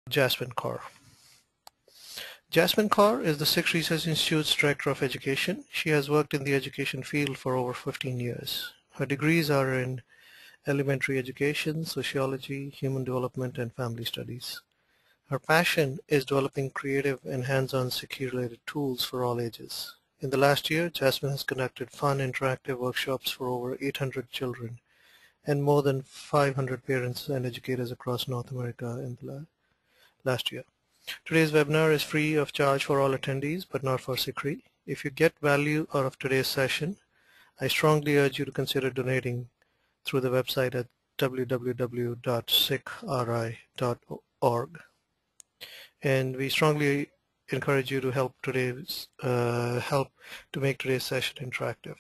Jasmine Kaur. Jasmine Kaur is the Sikh Research Institute's Director of Education. She has worked in the education field for over 15 years. Her degrees are in elementary education, sociology, human development, and family studies. Her passion is developing creative and hands-on Sikhi-related tools for all ages. In the last year, Jasmine has conducted fun, interactive workshops for over 800 children and more than 500 parents and educators across North America in the last year. Today's webinar is free of charge for all attendees, but not for SikhRI. If you get value out of today's session, I strongly urge you to consider donating through the website at www.sikhri.org. And we strongly encourage you to help to make today's session interactive.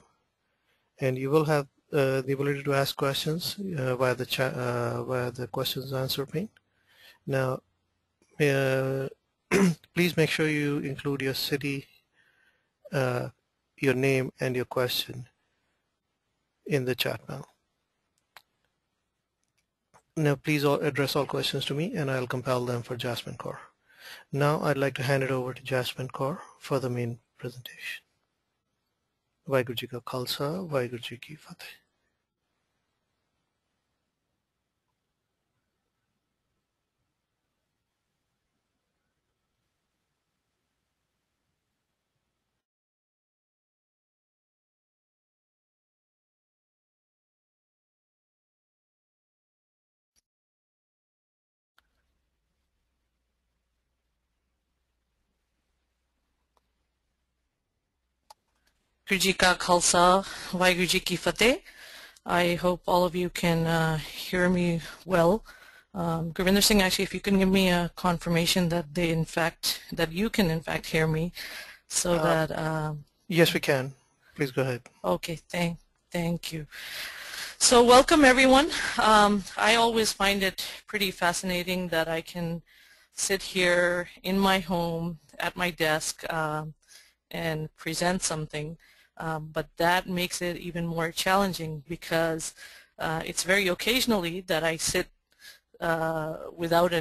And you will have the ability to ask questions via the chat, via the questions and answer pane. Now, please make sure you include your city, your name, and your question in the chat panel. Now, please address all questions to me, and I'll compile them for Jasmine Kaur. Now, I'd like to hand it over to Jasmine Kaur for the main presentation. Vaheguru Ji Ka Khalsa, Vaheguru Ji Ki Fateh. Vaheguru Ji Ka Khalsa, Vaheguru Ji Ki Fateh. I hope all of you can hear me well. Gurvinder Singh, actually, if you can give me a confirmation that you can in fact hear me, so that yes, we can. Please go ahead. Okay, thank you. So welcome everyone. I always find it pretty fascinating that I can sit here in my home at my desk and present something. But that makes it even more challenging because it's very occasionally that I sit without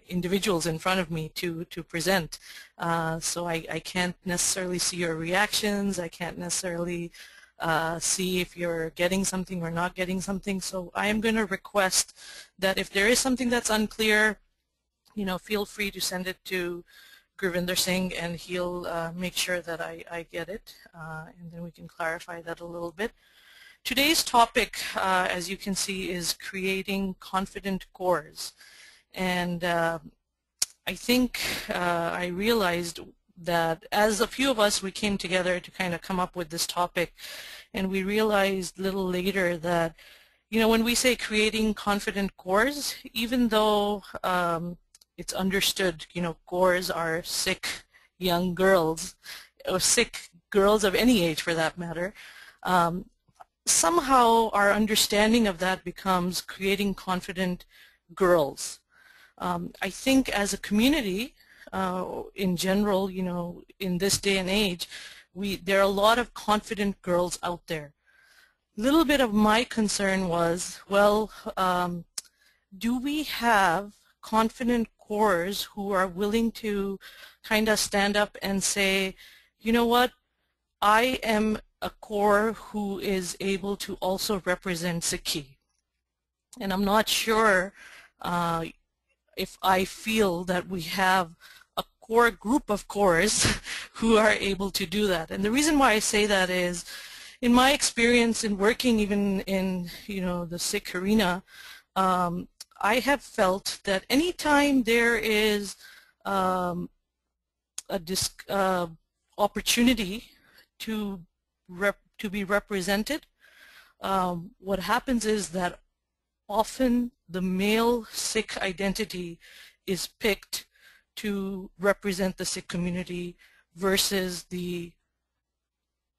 individuals in front of me to present. So I can't necessarily see your reactions. I can't necessarily see if you're getting something or not getting something. So I am going to request that if there is something that's unclear, feel free to send it to Gurvinder Singh, and he'll make sure that I get it, and then we can clarify that a little bit. Today's topic, as you can see, is creating confident Kaurs. And I think I realized that as a few of us, we came together to kind of come up with this topic, and we realized a little later that, when we say creating confident Kaurs, even though it's understood, Kaurs are Sikh young girls, or Sikh girls of any age for that matter, somehow our understanding of that becomes creating confident girls. I think as a community, in general, in this day and age, there are a lot of confident girls out there. A little bit of my concern was, well, do we have confident Kaurs who are willing to kind of stand up and say, you know what, I am a Kaur who is able to also represent Sikhi. And I'm not sure if I feel that we have a core group of Kaurs who are able to do that. And the reason why I say that is, in my experience in working even in the Sikh arena, I have felt that anytime there is opportunity to be represented, what happens is that often the male Sikh identity is picked to represent the Sikh community versus the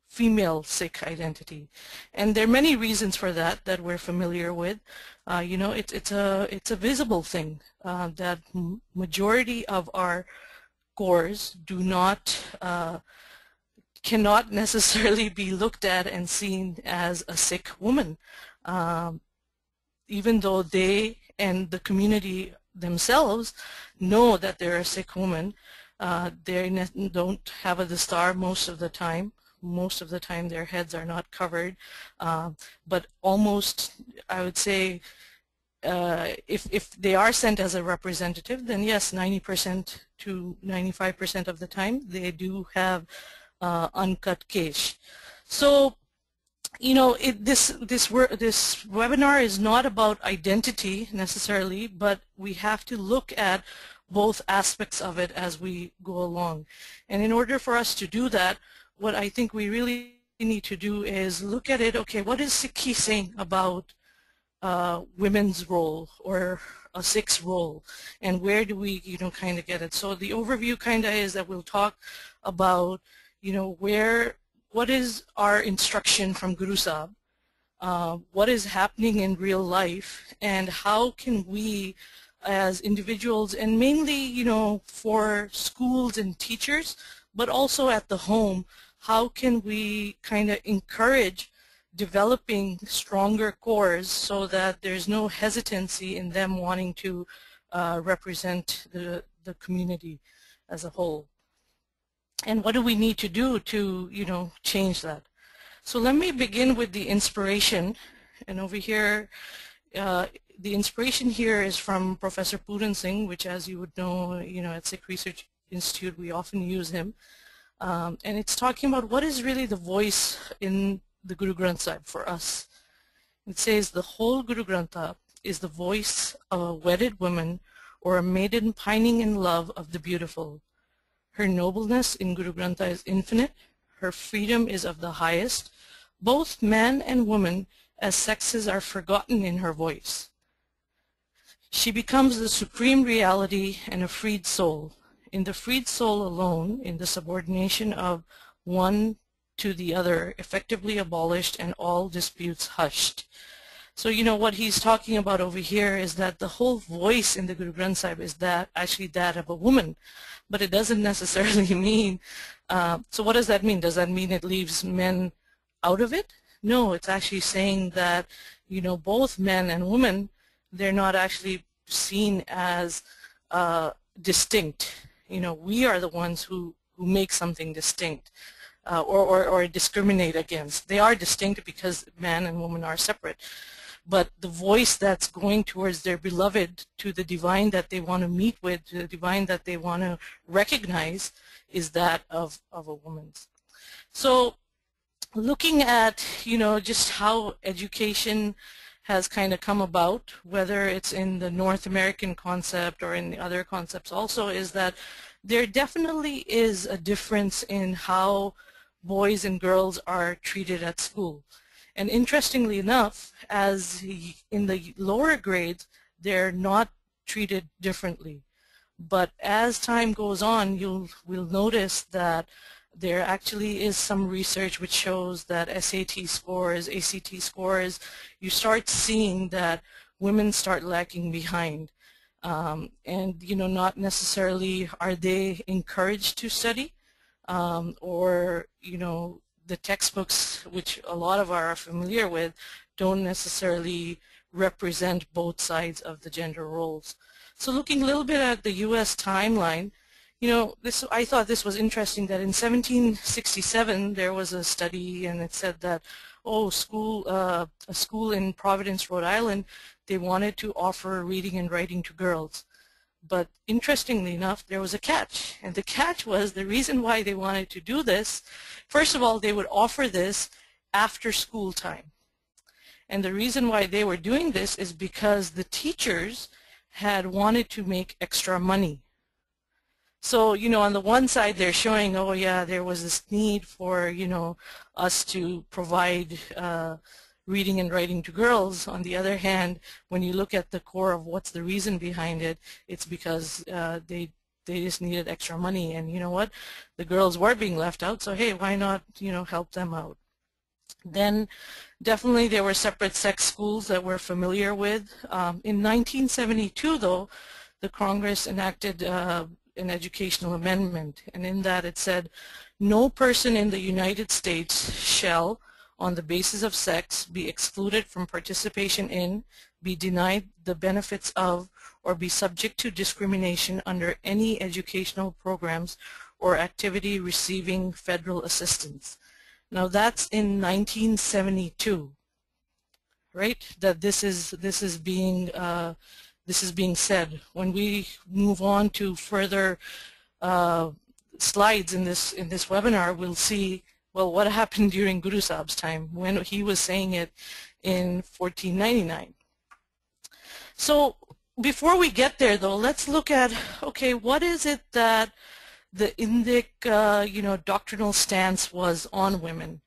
female Sikh identity. And there are many reasons for that we're familiar with. It's a visible thing that majority of our Kaurs cannot necessarily be looked at and seen as a Sikh woman, even though they and the community themselves know that they're a Sikh woman. They don't have a dastar most of the time. Most of the time their heads are not covered, but almost, I would say, if they are sent as a representative, then yes, 90% to 95% of the time they do have uncut kesh. So, you know, this webinar is not about identity necessarily, but we have to look at both aspects of it as we go along. And in order for us to do that, what I think we really need to do is look at it, okay, what is Sikhi saying about women's role or a Sikh's role, and where do we, you know, kind of get it. So the overview kind of is that we'll talk about, you know, what is our instruction from Guru Sahib, what is happening in real life, and how can we as individuals, and mainly, you know, for schools and teachers, but also at the home, how can we kind of encourage developing stronger cores so that there's no hesitancy in them wanting to represent the community as a whole. And what do we need to do to, you know, change that? So let me begin with the inspiration. And over here, the inspiration here is from Professor Puran Singh, which, as you would know, you know, at Sikh Research Institute, we often use him. And it's talking about what is really the voice in the Guru Granth Sahib for us. It says the whole Guru Grantha is the voice of a wedded woman or a maiden pining in love of the beautiful. Her nobleness in Guru Grantha is infinite. Her freedom is of the highest. Both man and woman as sexes are forgotten in her voice. She becomes the supreme reality and a freed soul. In the freed soul alone, in the subordination of one to the other, effectively abolished and all disputes hushed. So, you know, what he's talking about over here is that the whole voice in the Guru Granth Sahib is that, actually that of a woman, but it doesn't necessarily mean, so what does that mean? Does that mean it leaves men out of it? No, it's actually saying that, you know, both men and women, they're not actually seen as distinct. You know, we are the ones who make something distinct or discriminate against. They are distinct because man and woman are separate. But the voice that's going towards their beloved, to the divine that they want to meet with, to the divine that they want to recognize, is that of a woman's. So looking at, you know, just how education has kind of come about, whether it's in the North American concept or in the other concepts also, is that there definitely is a difference in how boys and girls are treated at school. And interestingly enough, as in the lower grades, they're not treated differently. But as time goes on, we'll notice that there actually is some research which shows that SAT scores, ACT scores, you start seeing that women start lagging behind. And, you know, not necessarily are they encouraged to study, or, you know, the textbooks, which a lot of are familiar with, don't necessarily represent both sides of the gender roles. So looking a little bit at the U.S. timeline, you know, I thought this was interesting that in 1767 there was a study, and it said that, oh, a school in Providence, Rhode Island, they wanted to offer reading and writing to girls. But interestingly enough, there was a catch. And the catch was, the reason why they wanted to do this, first of all, they would offer this after school time. And the reason why they were doing this is because the teachers had wanted to make extra money. So, you know, on the one side they're showing, oh yeah, there was this need for, you know, us to provide reading and writing to girls. On the other hand, when you look at the core of what's the reason behind it, it's because they just needed extra money. And you know what? The girls were being left out, so hey, why not, you know, help them out? Then definitely there were separate sex schools that we're familiar with. In 1972, though, the Congress enacted an educational amendment, and in that it said, no person in the United States shall, on the basis of sex, be excluded from participation in, be denied the benefits of, or be subject to discrimination under any educational programs or activity receiving federal assistance. Now that's in 1972, right? That this is being said. When we move on to further slides in this webinar, we'll see, well, what happened during Guru Sahib's time when he was saying it in 1499. So before we get there, though, let's look at, okay, what is it that the Indic, doctrinal stance was on women?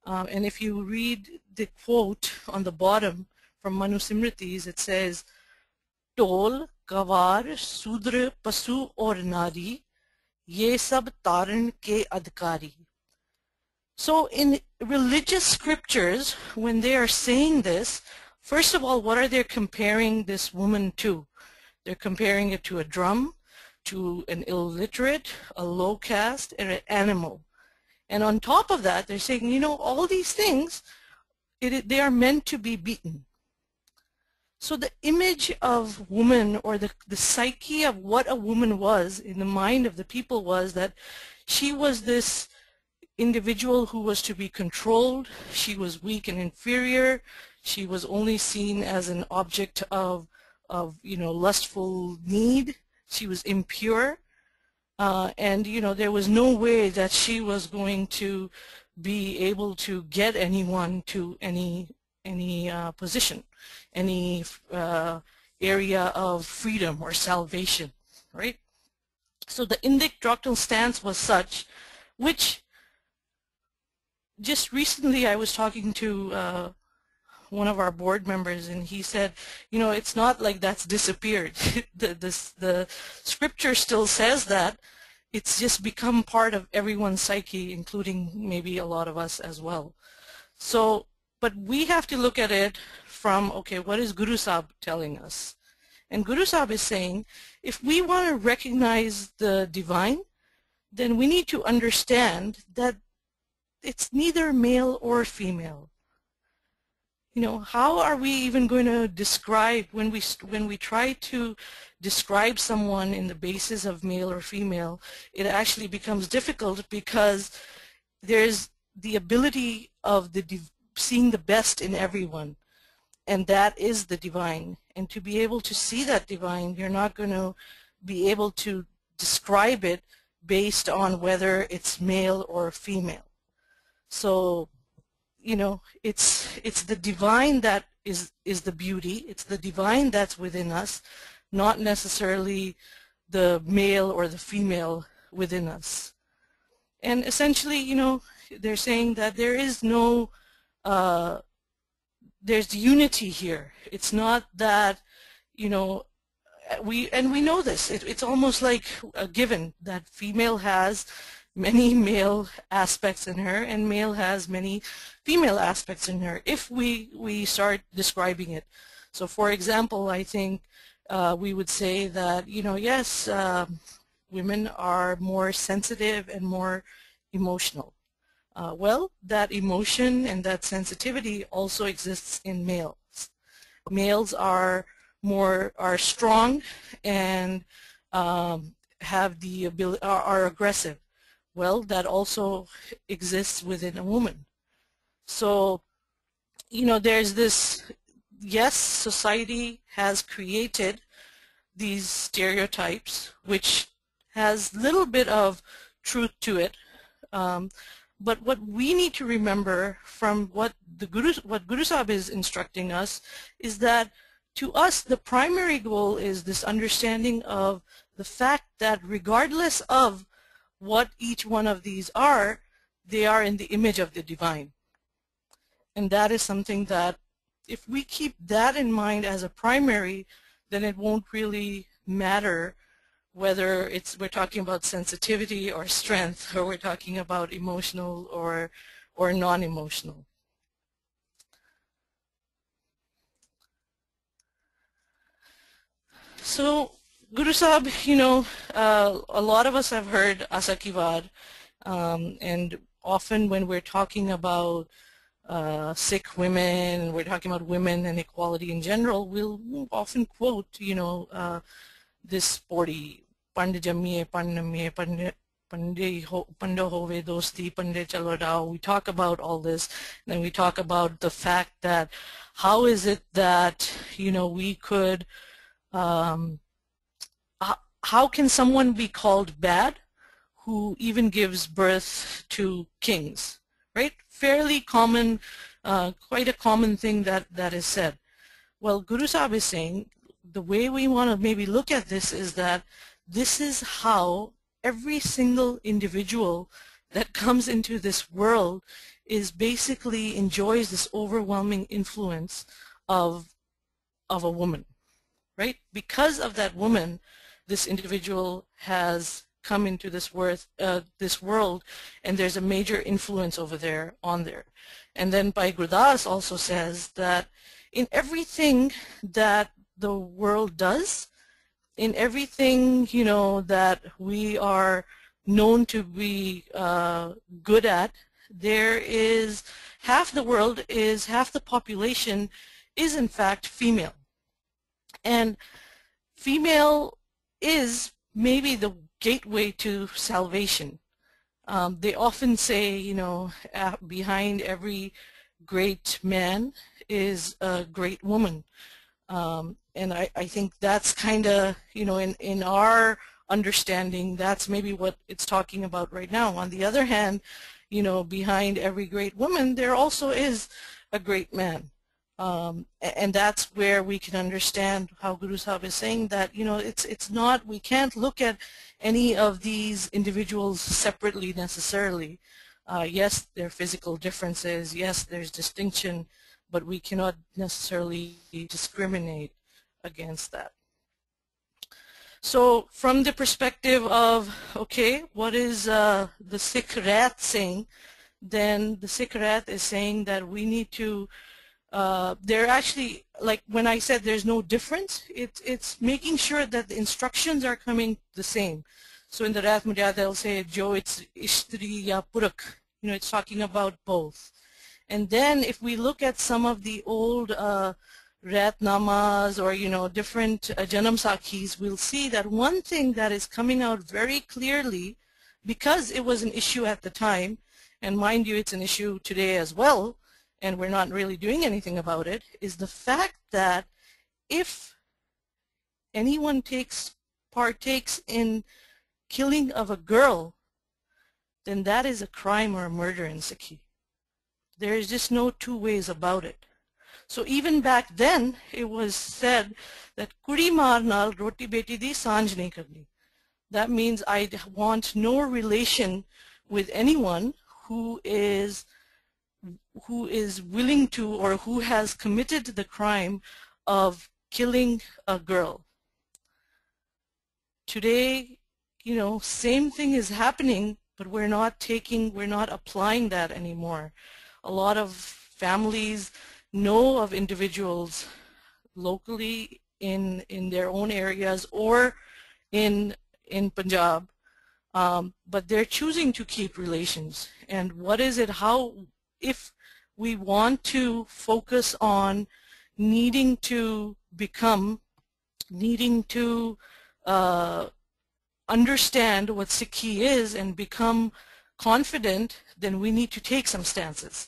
And if you read the quote on the bottom from Manu Simritis, it says, "Tol, Gawar, Sudra, Pasu aur Nari, ye sab taran ke adhikari." So in religious scriptures, when they are saying this, first of all, what are they comparing this woman to? They're comparing it to a drum, to an illiterate, a low caste, and an animal. And on top of that, they're saying, all these things, they are meant to be beaten. So the image of woman, or the psyche of what a woman was in the mind of the people, was that she was this individual who was to be controlled. She was weak and inferior. She was only seen as an object of lustful need. She was impure. And there was no way that she was going to be able to get anyone to any position, any area of freedom or salvation, right? So the Indic doctrinal stance was such, which just recently I was talking to one of our board members, and he said, it's not like that's disappeared. the scripture still says that. It's just become part of everyone's psyche, including maybe a lot of us as well. So, but we have to look at it from, okay, what is Guru Sahib telling us? And Guru Sahib is saying, if we want to recognize the divine, then we need to understand that it's neither male or female. How are we even going to describe, when we try to describe someone in the basis of male or female, it actually becomes difficult, because there's the ability of seeing the best in everyone, and that is the divine. And to be able to see that divine, you're not going to be able to describe it based on whether it's male or female. So it's the divine that is the beauty. It's the divine that's within us, not necessarily the male or the female within us. And essentially, they're saying that there is no, there's unity here. It's not that, we know this. It's almost like a given that female has many male aspects in her, and male has many female aspects in her, if we start describing it. So for example, I think we would say that, yes, women are more sensitive and more emotional. Well, that emotion and that sensitivity also exists in males. Males are strong and have the ability, are aggressive. Well, that also exists within a woman. So, there's this, yes, society has created these stereotypes, which has a little bit of truth to it. But what we need to remember from what Guru Sahib is instructing us is that, to us, the primary goal is this understanding of the fact that regardless of what each one of these are, they are in the image of the divine. And that is something that, if we keep that in mind as a primary, then it won't really matter whether we're talking about sensitivity or strength, or we're talking about emotional or non-emotional. So Guru Sahib, a lot of us have heard Asa Ki Waad, and often when we're talking about Sikh women, we're talking about women and equality in general, we'll often quote, this 40, Pand Jammiye, Pand Namiye, Pando Hove Dosti, Pande Chalo Rao. We talk about all this, and then we talk about the fact that how is it that, we could, how can someone be called bad who even gives birth to kings, right? Fairly common, quite a common thing that is said. Well, Guru Sahib is saying the way we want to maybe look at this is that this is how every single individual that comes into this world is basically enjoys this overwhelming influence of a woman, right? Because of that woman, this individual has come into this world, and there's a major influence over there, on there. And then Bhai Gurdas also says that in everything that the world does, in everything, that we are known to be good at, there is half the population is in fact female. And female is maybe the gateway to salvation. They often say, behind every great man is a great woman. And I think that's kind of, in our understanding, that's maybe what it's talking about right now. On the other hand, behind every great woman, there also is a great man. And that's where we can understand how Guru Sahib is saying that, it's not, we can't look at any of these individuals separately necessarily. Yes, there are physical differences, yes, there's distinction, but we cannot necessarily discriminate against that. So from the perspective of, okay, what is the SikhRI saying, then the SikhRI is saying that we need to, they're actually, like when I said there's no difference, it's making sure that the instructions are coming the same. So in the Rath Muryat they'll say, Jo, it's Ishtri ya Purak, it's talking about both. And then if we look at some of the old Ratnamas or, different Janam Sakhis, we'll see that one thing that is coming out very clearly, because it was an issue at the time, and mind you, it's an issue today as well, and we're not really doing anything about it, is the fact that if anyone partakes in killing of a girl, then that is a crime or a murder in Sikhi. There is just no two ways about it. So even back then, it was said that Kuri maar naal roti beti di sanj nahi karni. That means I want no relation with anyone who is willing to, or who has committed the crime of killing a girl. Today, same thing is happening, but we're not applying that anymore. A lot of families know of individuals locally in their own areas or in Punjab, but they're choosing to keep relations. And what is it, if we want to focus on needing to understand what Sikhi is and become confident, then we need to take some stances.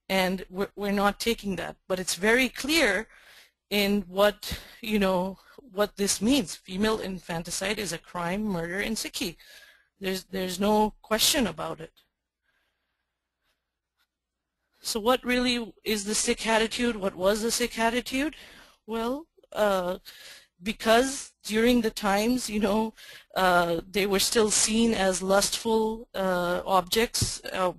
And we're not taking that. But it's very clear in what this means. Female infanticide is a crime, murder in Sikhi. There's no question about it. So what really is the Sikh attitude? What was the Sikh attitude? Well, because during the times, they were still seen as lustful objects of,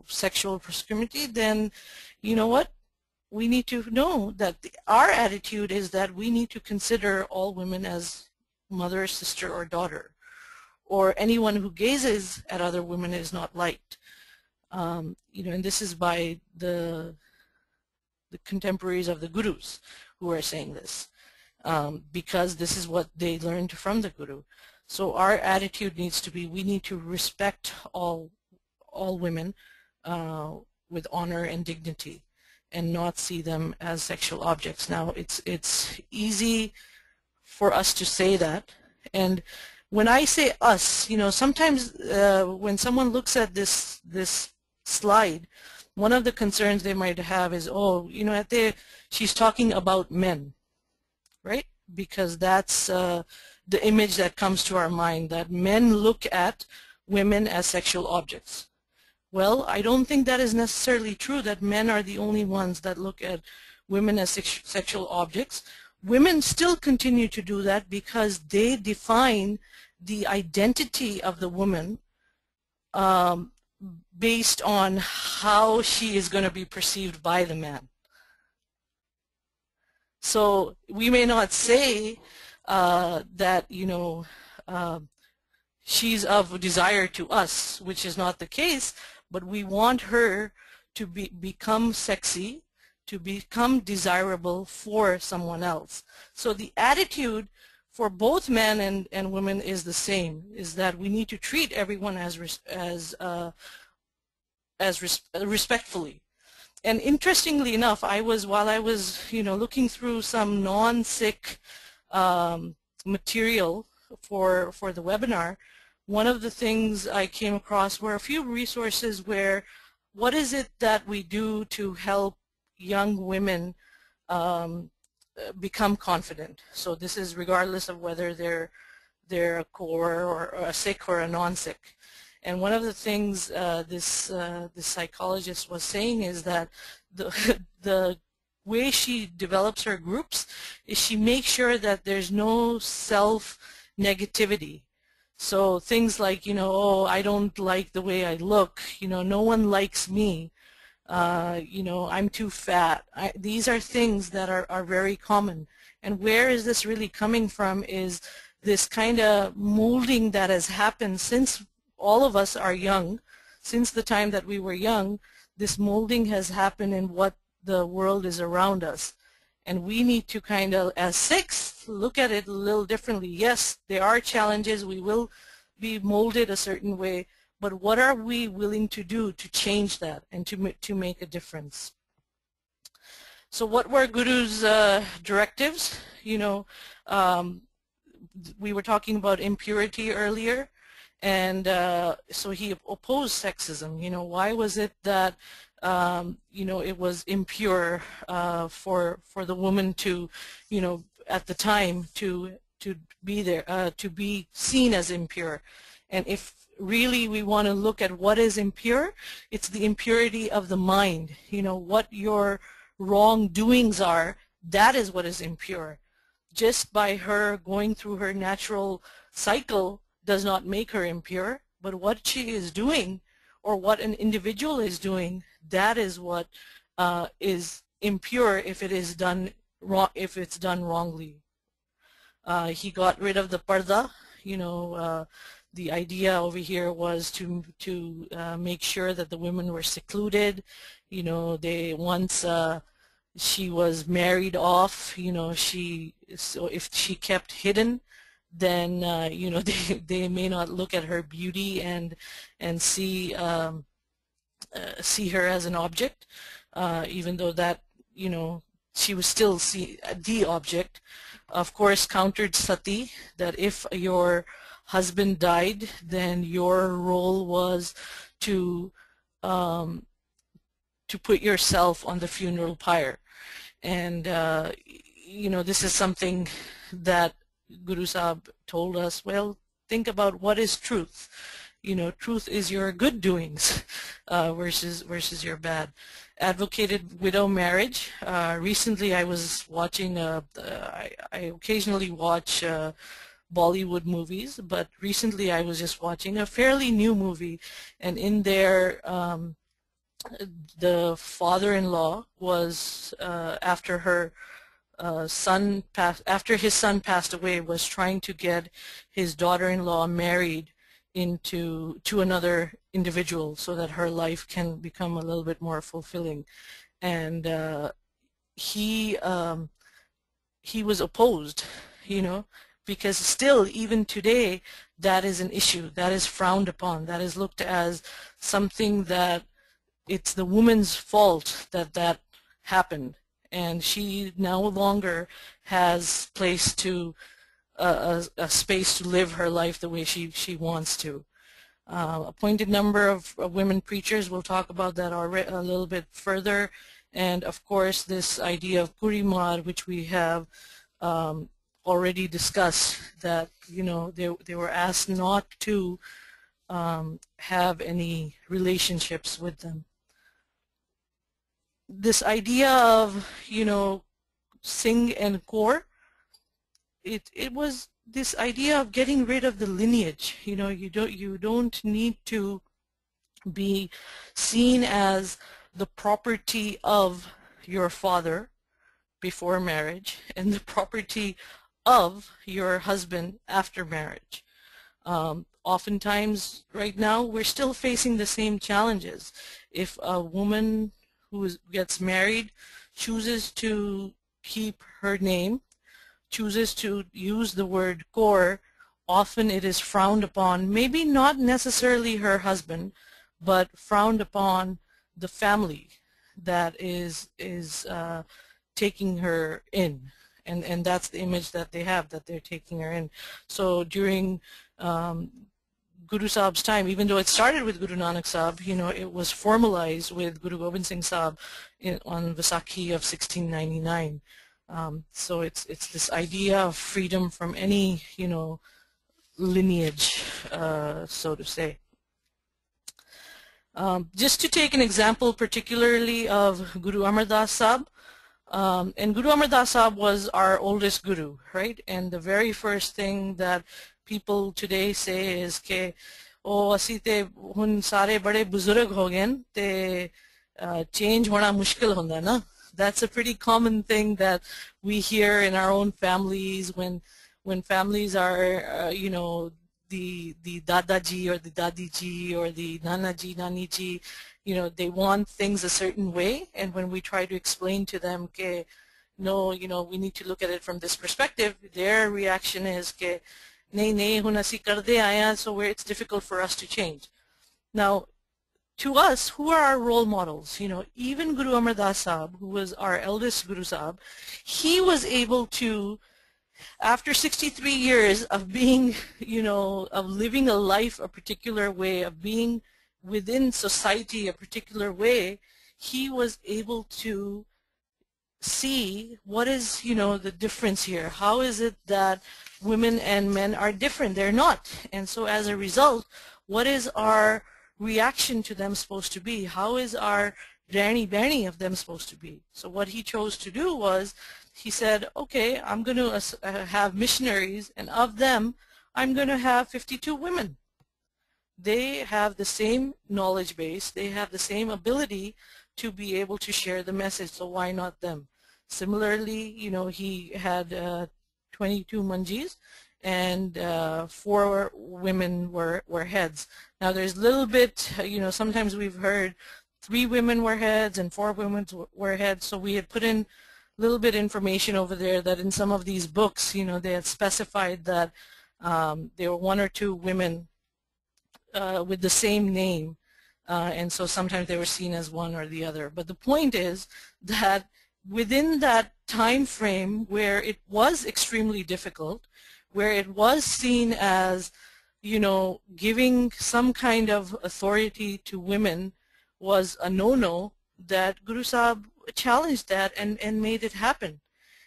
sexual promiscuity, then, what? We need to know that our attitude is that we need to consider all women as mother, sister, or daughter, or anyone who gazes at other women is not liked. And this is by the contemporaries of the gurus who are saying this, because this is what they learned from the guru. So our attitude needs to be, we need to respect all women, with honor and dignity, and not see them as sexual objects. Now, it's easy for us to say that, and when I say us, sometimes when someone looks at this slide, one of the concerns they might have is, oh, she's talking about men, right? Because that's the image that comes to our mind, that men look at women as sexual objects. Well, I don't think that is necessarily true, that men are the only ones that look at women as sexual objects. Women still continue to do that because they define the identity of the woman based on how she is going to be perceived by the man. So we may not say that, she's of desire to us, which is not the case, but we want her to become sexy, to become desirable for someone else. So the attitude for both men and women is the same, is that we need to treat everyone as respectfully. And interestingly enough, while I was looking through some non-Sikh material for the webinar, one of the things I came across were a few resources where what is it that we do to help young women become confident. So this is regardless of whether they're a Kaur or a Sikh or a non-Sikh. And one of the things this psychologist was saying is that the way she develops her groups is she makes sure that there's no self-negativity. So things like, oh, I don't like the way I look, no one likes me, I'm too fat. These are things that are very common. And where is this really coming from is this kind of molding that has happened since all of us are young. Since the time that we were young, this molding has happened in what the world is around us. And we need to kind of, as Sikhs, look at it a little differently. Yes, there are challenges. We will be molded a certain way. But what are we willing to do to change that and to make a difference? So what were Guru's directives? We were talking about impurity earlier. And so he opposed sexism. Why was it that it was impure for the woman to, at the time to be there, to be seen as impure? And if really we want to look at what is impure, it's the impurity of the mind. What your wrongdoings are, that is what is impure. Just by her going through her natural cycle does not make her impure, but what she is doing or what an individual is doing, that is what is impure if it is done wrong, if it's done wrongly. He got rid of the parda. The idea over here was to make sure that the women were secluded. Once she was married off, so if she kept hidden, then they may not look at her beauty and see her as an object, even though that she was still the object. Of course, countered sati, that if your husband died, then your role was to put yourself on the funeral pyre. And this is something that Guru Sahib told us, well, think about what is truth. Truth is your good doings versus your bad. Advocated widow marriage. Recently I was watching, I occasionally watch Bollywood movies, but recently I was just watching a fairly new movie, and in there the father-in-law was, after his son passed away, was trying to get his daughter-in-law married to another individual so that her life can become a little bit more fulfilling. And he was opposed, because still, even today, that is an issue, that is frowned upon, that is looked as something that it's the woman's fault that that happened, and she no longer has place to a space to live her life the way she wants to. Appointed number of women preachers, we'll talk about that a little bit further, and of course this idea of kurimar, which we have already discussed, that they were asked not to have any relationships with them. This idea of Singh and Kaur, it was this idea of getting rid of the lineage. You don't need to be seen as the property of your father before marriage and the property of your husband after marriage. Oftentimes right now we're still facing the same challenges. If a woman who gets married chooses to keep her name, chooses to use the word Kaur, often it is frowned upon, maybe not necessarily her husband, but frowned upon the family that is taking her in. And that's the image that they have, that they're taking her in. So during Guru Sahib's time, even though it started with Guru Nanak Sahib, it was formalized with Guru Gobind Singh Sahib on Vaisakhi of 1699. So it's this idea of freedom from any, lineage, so to say. Just to take an example particularly of Guru Amar Das Sahib, and Guru Amar Das Sahib was our oldest guru, right? And the very first thing that people today say is ke oh assi te hun sare bade buzurg ho gaye te change hona mushkil honda na. That's a pretty common thing that we hear in our own families when families are the dadaji or the dadiji or the nanaji naniji, they want things a certain way, and when we try to explain to them ke no, we need to look at it from this perspective, their reaction is ke nahi nahi hun asi karde aaya, so it's difficult for us to change. Now to us, who are our role models? Even Guru Amar Das Sahib, who was our eldest Guru Sahib, he was able to, after 63 years of being, of living a life a particular way, of being within society a particular way, he was able to see what is, the difference here. How is it that women and men are different? They're not. And so as a result, what is our reaction to them supposed to be? How is our Rani of them supposed to be? So what he chose to do was, he said, okay, I'm going to have missionaries, and of them, I'm going to have 52 women. They have the same knowledge base, they have the same ability to be able to share the message, so why not them? Similarly, he had 22 manjis, and 4 women were heads. Now there's a little bit, sometimes we've heard 3 women were heads and 4 women were heads, so we had put in a little bit information over there that in some of these books, they had specified that there were 1 or 2 women with the same name, and so sometimes they were seen as one or the other. But the point is that within that time frame where it was extremely difficult, where it was seen as, giving some kind of authority to women was a no-no, that Guru Sahib challenged that and made it happen.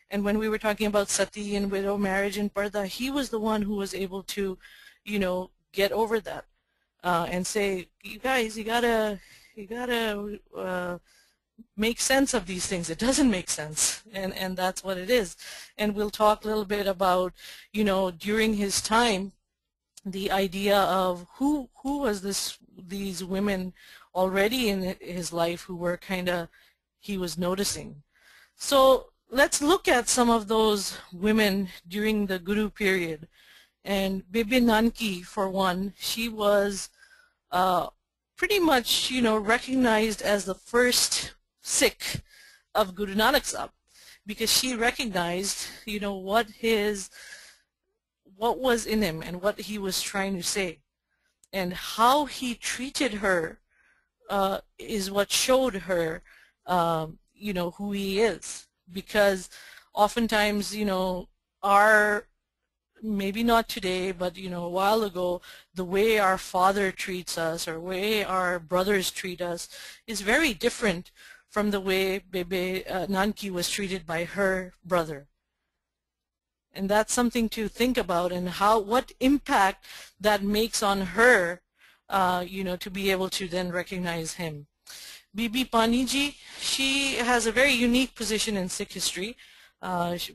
And when we were talking about sati and widow marriage and parda, he was the one who was able to, get over that and say, you guys, you gotta make sense of these things. It doesn't make sense, and that's what it is. And we'll talk a little bit about, during his time, the idea of who was these women already in his life who were he was noticing. So let's look at some of those women during the Guru period. And Bibi Nanki, for one, she was pretty much, recognized as the first Sikh of Guru Nanak Sahib, because she recognized, what was in him and what he was trying to say, and how he treated her is what showed her, you know, who he is. Because oftentimes, you know, our, maybe not today, but you know, a while ago, the way our father treats us or way our brothers treat us is very different from the way Bebe Nanki was treated by her brother. And that's something to think about, and how, what impact that makes on her, you know, to be able to then recognize him. Bibi Paniji, she has a very unique position in Sikh history.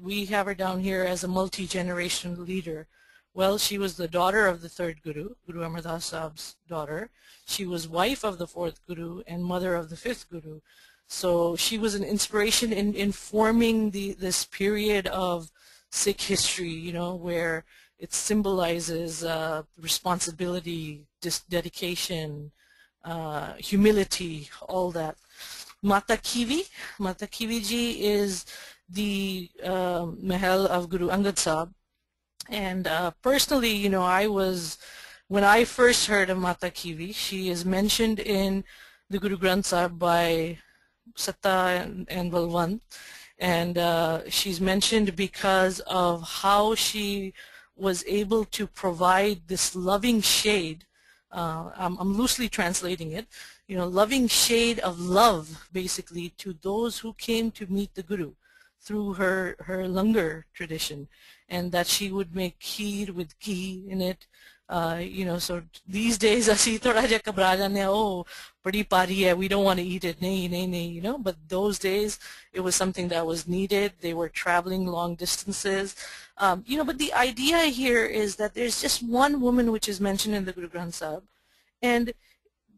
We have her down here as a multi-generational leader. Well, she was the daughter of the third Guru, Guru Amar Das Sahib's daughter. She was wife of the fourth Guru and mother of the fifth Guru. So she was an inspiration in forming this period of Sikh history, you know, where it symbolizes responsibility, dedication, humility, all that. Mata Kivi ji is the Mahal of Guru Angad Sahib. And personally, you know, when I first heard of Mata Kivi, she is mentioned in the Guru Granth Sahib by Satta and Balwant. And she's mentioned because of how she was able to provide this loving shade. I'm loosely translating it, you know, loving shade of love, basically, to those who came to meet the Guru through her langar tradition, and that she would make kheer with ghee in it. You know, so these days, asi thoda ja kabra jane, oh, badi pari hai, we don't want to eat it, nahi, you know. But those days, it was something that was needed. They were traveling long distances. You know, but the idea here is that there's just one woman which is mentioned in the Guru Granth Sahib, and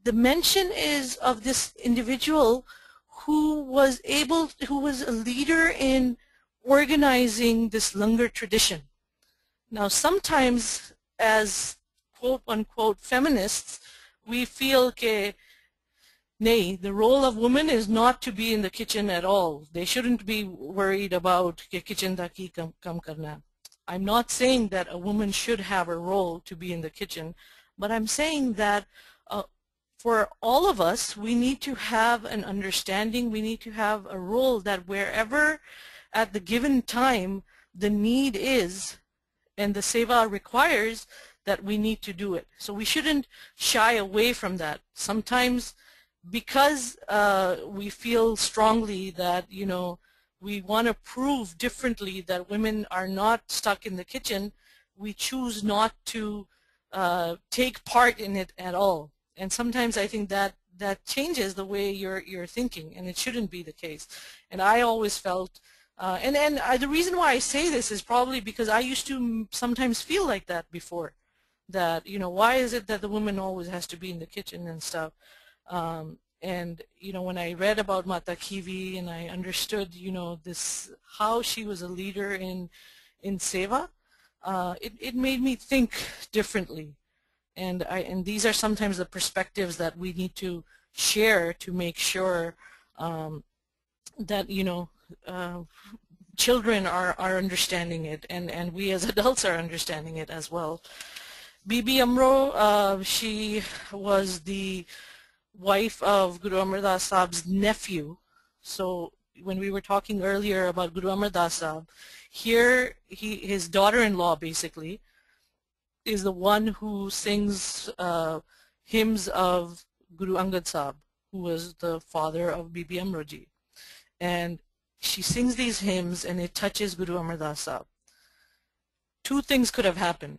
the mention is of this individual who was a leader in organizing this langar tradition. Now, sometimes as quote-unquote feminists, we feel that, nay, the role of women is not to be in the kitchen at all. They shouldn't be worried about kitchen da ki kam karna. I'm not saying that a woman should have a role to be in the kitchen, but I'm saying that for all of us, we need to have an understanding, we need to have a role that wherever at the given time the need is and the seva requires, that we need to do it. So we shouldn't shy away from that. Sometimes because we feel strongly that, you know, we want to prove differently that women are not stuck in the kitchen, we choose not to take part in it at all. And sometimes I think that changes the way you're thinking, and it shouldn't be the case. And I always felt, the reason why I say this is probably because I used to sometimes feel like that before. That, you know, why is it that the woman always has to be in the kitchen and stuff? And, you know, when I read about Mata Kivi and I understood, you know, how she was a leader in seva, it made me think differently. And these are sometimes the perspectives that we need to share to make sure that, you know, children are understanding it, and we as adults are understanding it as well. Bibi Amro, she was the wife of Guru Amar Das Sahib's nephew. So when we were talking earlier about Guru Amar Das Sahib, here his daughter-in-law basically is the one who sings hymns of Guru Angad Sahib, who was the father of Bibi Amro ji. And she sings these hymns and it touches Guru Amar Das Sahib. Two things could have happened.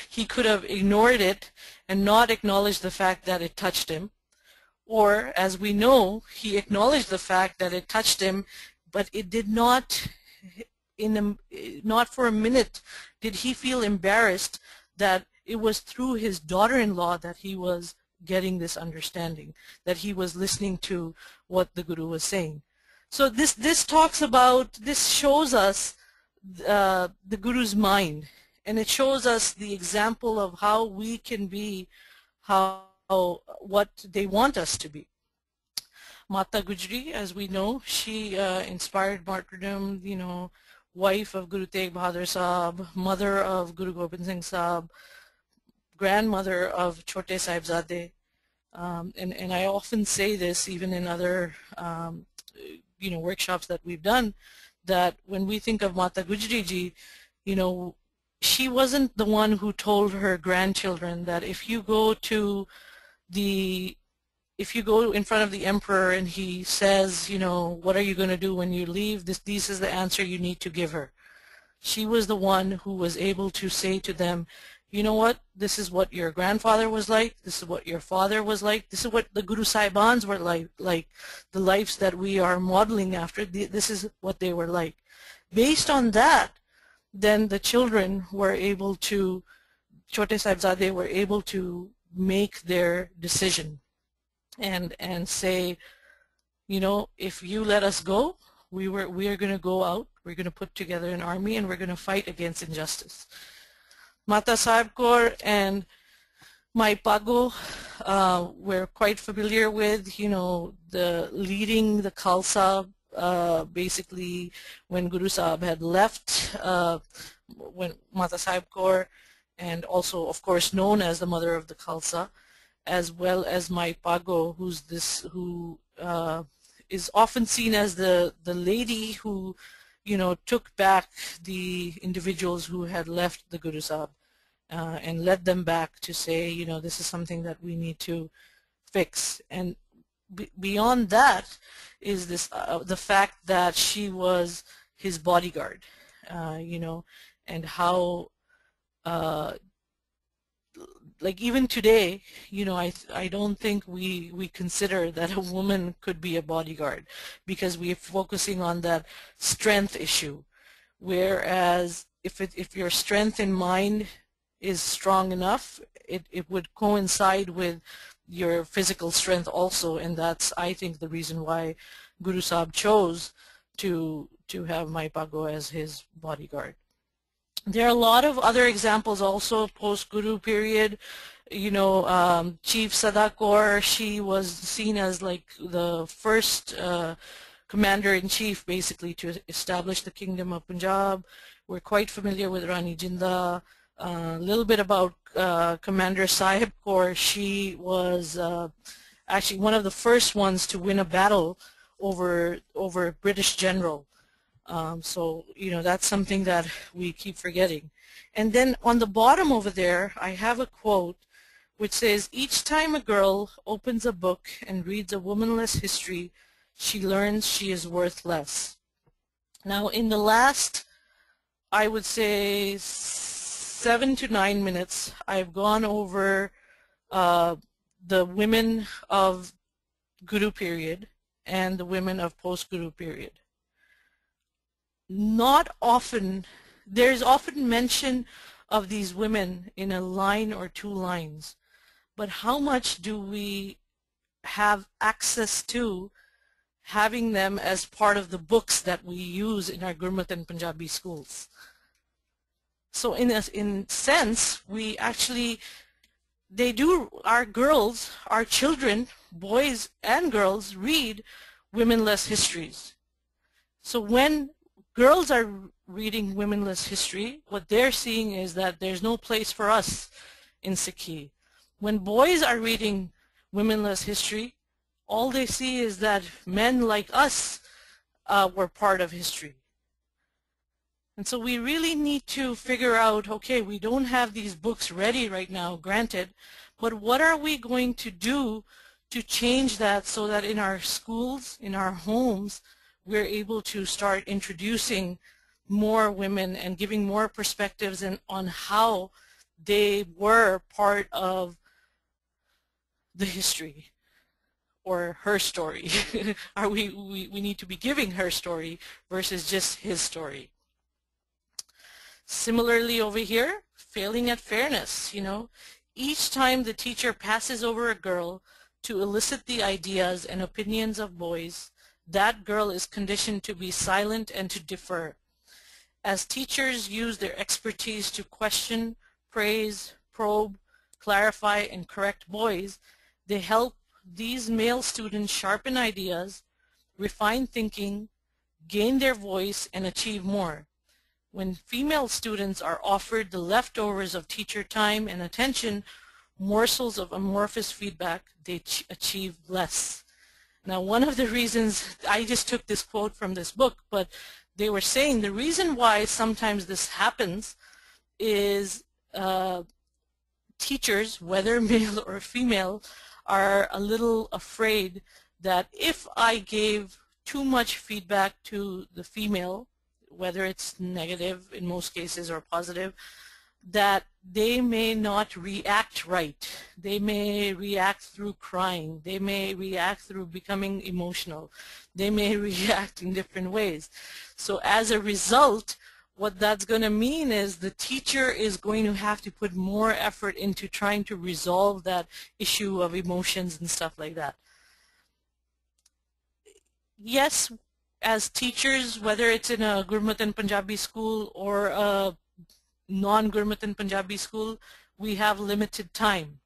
He could have ignored it and not acknowledged the fact that it touched him. Or, as we know, he acknowledged the fact that it touched him, but it did not, not for a minute did he feel embarrassed that it was through his daughter-in-law that he was getting this understanding, that he was listening to what the Guru was saying. So this shows us the Guru's mind, and it shows us the example of how we can be, what they want us to be. Mata Gujri, as we know, she inspired martyrdom, you know, wife of Guru Tegh Bahadur Sahib, mother of Guru Gobind Singh Sahib, grandmother of Chote Sahibzade. And I often say this even in other workshops that we've done, that when we think of Mata Gujri ji, she wasn't the one who told her grandchildren that if you go in front of the emperor and he says, what are you going to do when you leave, this is the answer you need to give her. She was the one who was able to say to them, you know what, this is what your grandfather was like, this is what your father was like, this is what the Guru Sahibans were like the lives that we are modeling after, this is what they were like. Based on that, then the children were able to, Chote Sahibzade were able to make their decision and say, if you let us go, we are going to go out, we're going to put together an army, and we're going to fight against injustice. Mata Sahib Kaur and Mai Pago we're quite familiar with, the leading the Khalsa, basically when Guru Sahib had left, when Mata Sahib Kaur, and also of course known as the mother of the Khalsa, as well as Mai Pago, who is often seen as the lady who took back the individuals who had left the Guru Sahib and led them back to say, this is something that we need to fix. And beyond that is this the fact that she was his bodyguard, and how like even today, I don't think we consider that a woman could be a bodyguard, because we're focusing on that strength issue. Whereas if your strength in mind is strong enough, it would coincide with your physical strength also, and that's, I think, the reason why Guru Sahib chose to have Mai Pago as his bodyguard. There are a lot of other examples also post-Guru period. Chief Sada Kaur, she was seen as like the first commander-in-chief basically to establish the Kingdom of Punjab. We're quite familiar with Rani Jinda. A little bit about Commander Sahib Kaur. She was actually one of the first ones to win a battle over a British general. So that's something that we keep forgetting. And then on the bottom over there, I have a quote which says, each time a girl opens a book and reads a womanless history, she learns she is worth less. Now in the last, I would say, 7 to 9 minutes, I've gone over the women of Guru period and the women of post-Guru period. Not often, there's often mention of these women in a line or two lines, but how much do we have access to having them as part of the books that we use in our Gurmat and Punjabi schools? So in a sense, we actually, our girls, our children, boys and girls, read womenless histories. So when girls are reading womenless history, what they're seeing is that there's no place for us in Sikhi. When boys are reading womenless history, all they see is that men like us were part of history. And so we really need to figure out, okay, we don't have these books ready right now, granted, but what are we going to do to change that so that in our schools, in our homes, we're able to start introducing more women and giving more perspectives on how they were part of the history or her story. we need to be giving her story versus just his story. Similarly over here, failing at fairness, each time the teacher passes over a girl to elicit the ideas and opinions of boys, that girl is conditioned to be silent and to defer. As teachers use their expertise to question, praise, probe, clarify, and correct boys, they help these male students sharpen ideas, refine thinking, gain their voice, and achieve more. When female students are offered the leftovers of teacher time and attention, morsels of amorphous feedback, they achieve less. Now, one of the reasons, I just took this quote from this book, but they were saying the reason why sometimes this happens is teachers, whether male or female, are a little afraid that if I gave too much feedback to the female, whether it's negative in most cases or positive, that they may not react right. They may react through crying. They may react through becoming emotional. They may react in different ways. So as a result, what that's going to mean is the teacher is going to have to put more effort into trying to resolve that issue of emotions and stuff like that. Yes, as teachers, whether it's in a Gurmat and Punjabi school or a non-Gurmat and Punjabi school, we have limited time.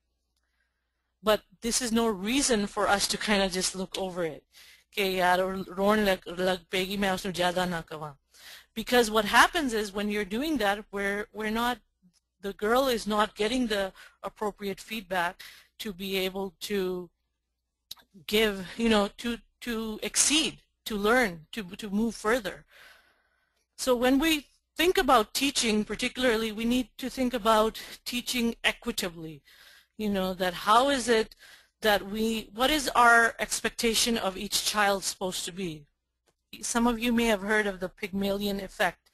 But this is no reason for us to kind of just look over it. Okay, yaar, roon lag pegi, main usnu zyada na kahan. Because what happens is when you're doing that, the girl is not getting the appropriate feedback to be able to give, to exceed, to learn, to move further. So when we think about teaching, particularly, we need to think about teaching equitably. That how is it that what is our expectation of each child supposed to be? Some of you may have heard of the Pygmalion effect.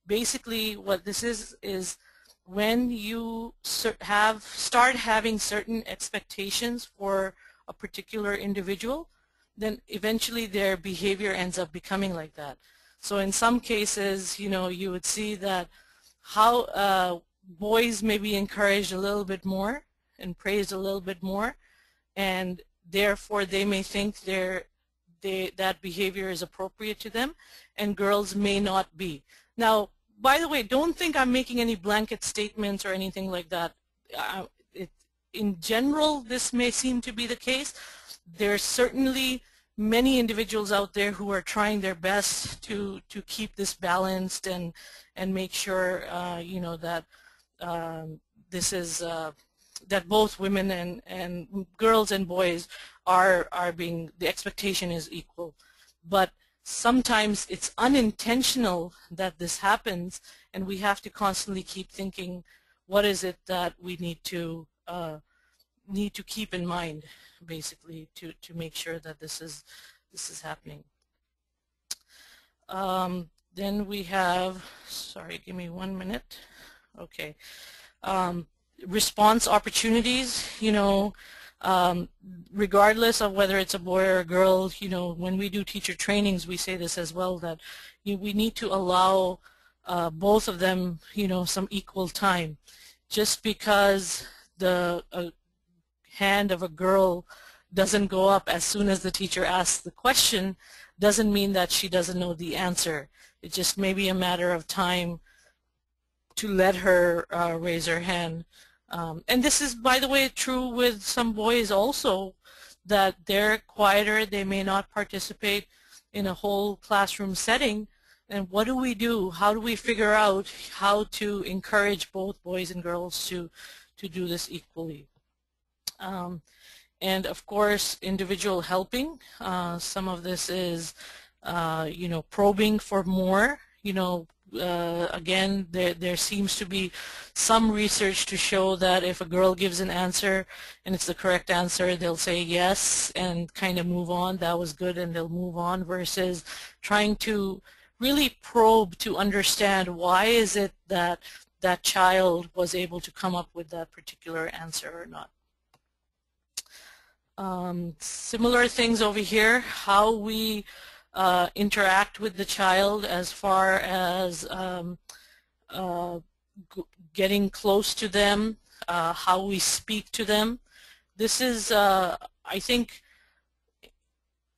Basically, what this is when you start having certain expectations for a particular individual, then eventually their behavior ends up becoming like that. So in some cases, you would see that how boys may be encouraged a little bit more and praised a little bit more, and therefore they may think that behavior is appropriate to them, and girls may not be. Now, by the way, don't think I'm making any blanket statements or anything like that. In general, this may seem to be the case. There's certainly many individuals out there who are trying their best to keep this balanced and make sure that this is that both women and girls and boys are being, the expectation is equal. But sometimes it's unintentional that this happens, and we have to constantly keep thinking, what is it that we need to keep in mind, basically, to make sure that this is happening. Then we have, sorry, give me 1 minute. Okay. Response opportunities, regardless of whether it's a boy or a girl, when we do teacher trainings, we say this as well, that we need to allow both of them, some equal time. Just because the hand of a girl doesn't go up as soon as the teacher asks the question doesn't mean that she doesn't know the answer. It just may be a matter of time to let her raise her hand. And this is, by the way, true with some boys also, that they're quieter, they may not participate in a whole classroom setting. And what do we do? How do we figure out how to encourage both boys and girls to do this equally? And of course, individual helping. Some of this is, probing for more. Again, there seems to be some research to show that if a girl gives an answer and it's the correct answer, they'll say yes and kind of move on. That was good, and they'll move on, versus trying to really probe to understand why is it that that child was able to come up with that particular answer or not. Similar things over here, how we interact with the child as far as getting close to them, how we speak to them. This is, I think,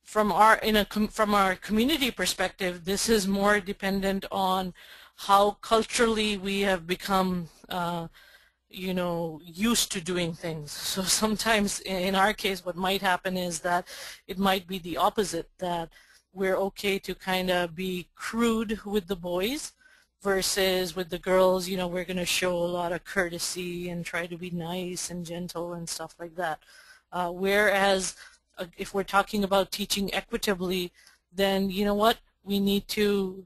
from our community perspective, this is more dependent on how culturally we have become used to doing things. So sometimes in our case what might happen is that it might be the opposite, that we're okay to kind of be crude with the boys versus with the girls, you know, we're going to show a lot of courtesy and try to be nice and gentle and stuff like that. Whereas if we're talking about teaching equitably, then you know what, we need to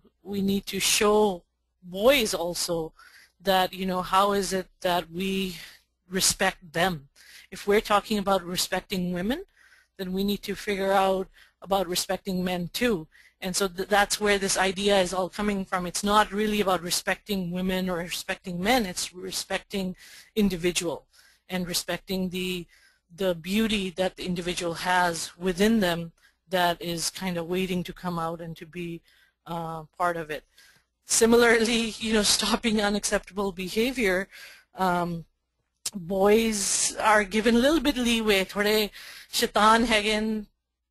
show boys also that, you know, how is it that we respect them. If we're talking about respecting women, then we need to figure out about respecting men too. And so that's where this idea is all coming from. It's not really about respecting women or respecting men, it's respecting individual and respecting the beauty that the individual has within them that is kind of waiting to come out and to be part of it. Similarly, you know, stopping unacceptable behavior, boys are given a little bit leeway. Thode shaitan hagen,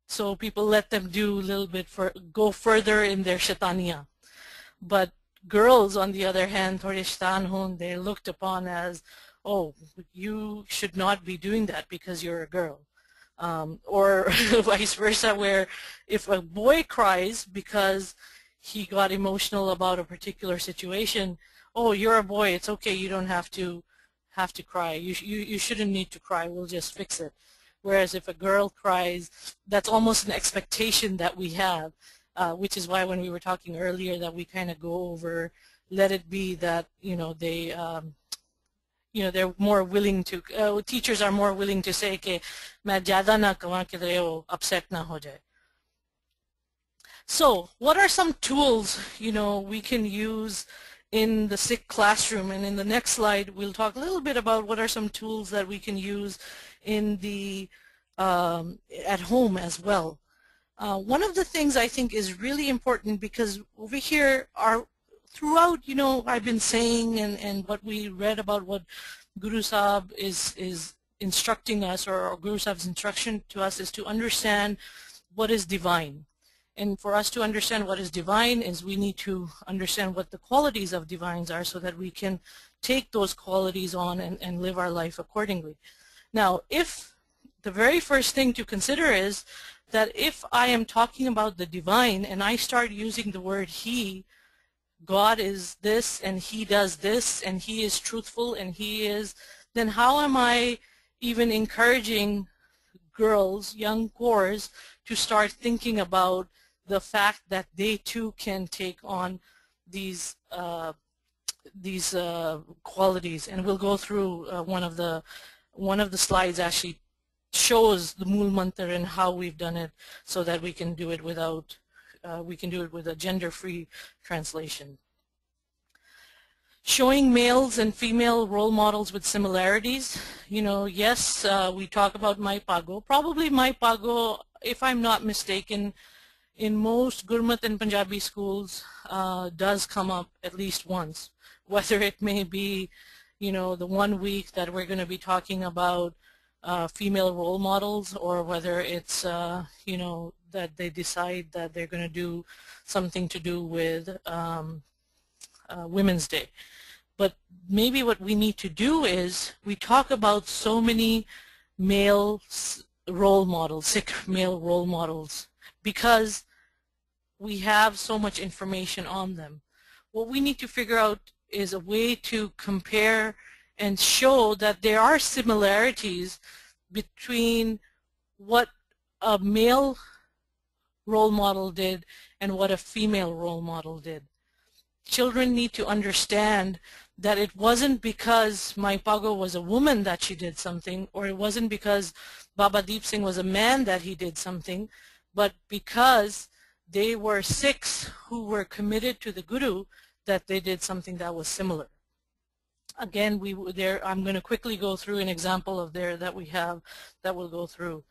so people let them do a little bit go further in their shaitaniya. But girls, on the other hand, thode shaitan hun, they're looked upon as, oh, you should not be doing that because you're a girl. Or vice versa, where if a boy cries because he got emotional about a particular situation, oh, you're a boy, it's okay, you don't have to cry. You shouldn't need to cry, we'll just fix it. Whereas if a girl cries, that's almost an expectation that we have, which is why when we were talking earlier that we kind of go over, let it be that, you know, they they're more willing to, teachers are more willing to say कि मैं ज़्यादा ना कहूँ कि वो upset ना हो जाए. So what are some tools, you know, we can use in the Sikh classroom? And in the next slide we'll talk a little bit about what are some tools that we can use in the at home as well. One of the things I think is really important, because over here throughout, you know, I've been saying and what we read about what Guru Sahib is instructing us, or Guru Sahib's instruction to us is to understand what is divine. And for us to understand what is divine is we need to understand what the qualities of divines are so that we can take those qualities on and live our life accordingly. Now, if the very first thing to consider is that if I am talking about the divine and I start using the word he, God is this and he does this and he is truthful and he is, then how am I even encouraging girls, young Kaurs, to start thinking about the fact that they too can take on these qualities? And we'll go through one of the slides actually shows the Mool Mantar and how we've done it so that we can do it without with a gender-free translation. Showing males and female role models with similarities. You know, yes, we talk about Mai Pago. Probably Mai Pago, if I'm not mistaken, in most Gurmat and Punjabi schools does come up at least once. Whether it may be, you know, the 1 week that we're going to be talking about female role models, or whether it's, you know, that they decide that they're going to do something to do with Women's Day. But maybe what we need to do is we talk about so many male role models, Sikh male role models, because we have so much information on them. What we need to figure out is a way to compare and show that there are similarities between what a male role model did and what a female role model did. Children need to understand that it wasn't because Mai Pago was a woman that she did something, or it wasn't because Baba Deep Singh was a man that he did something, but because they were Sikhs who were committed to the Guru, that they did something that was similar. Again, I'm going to quickly go through an example of that we have that we'll go through.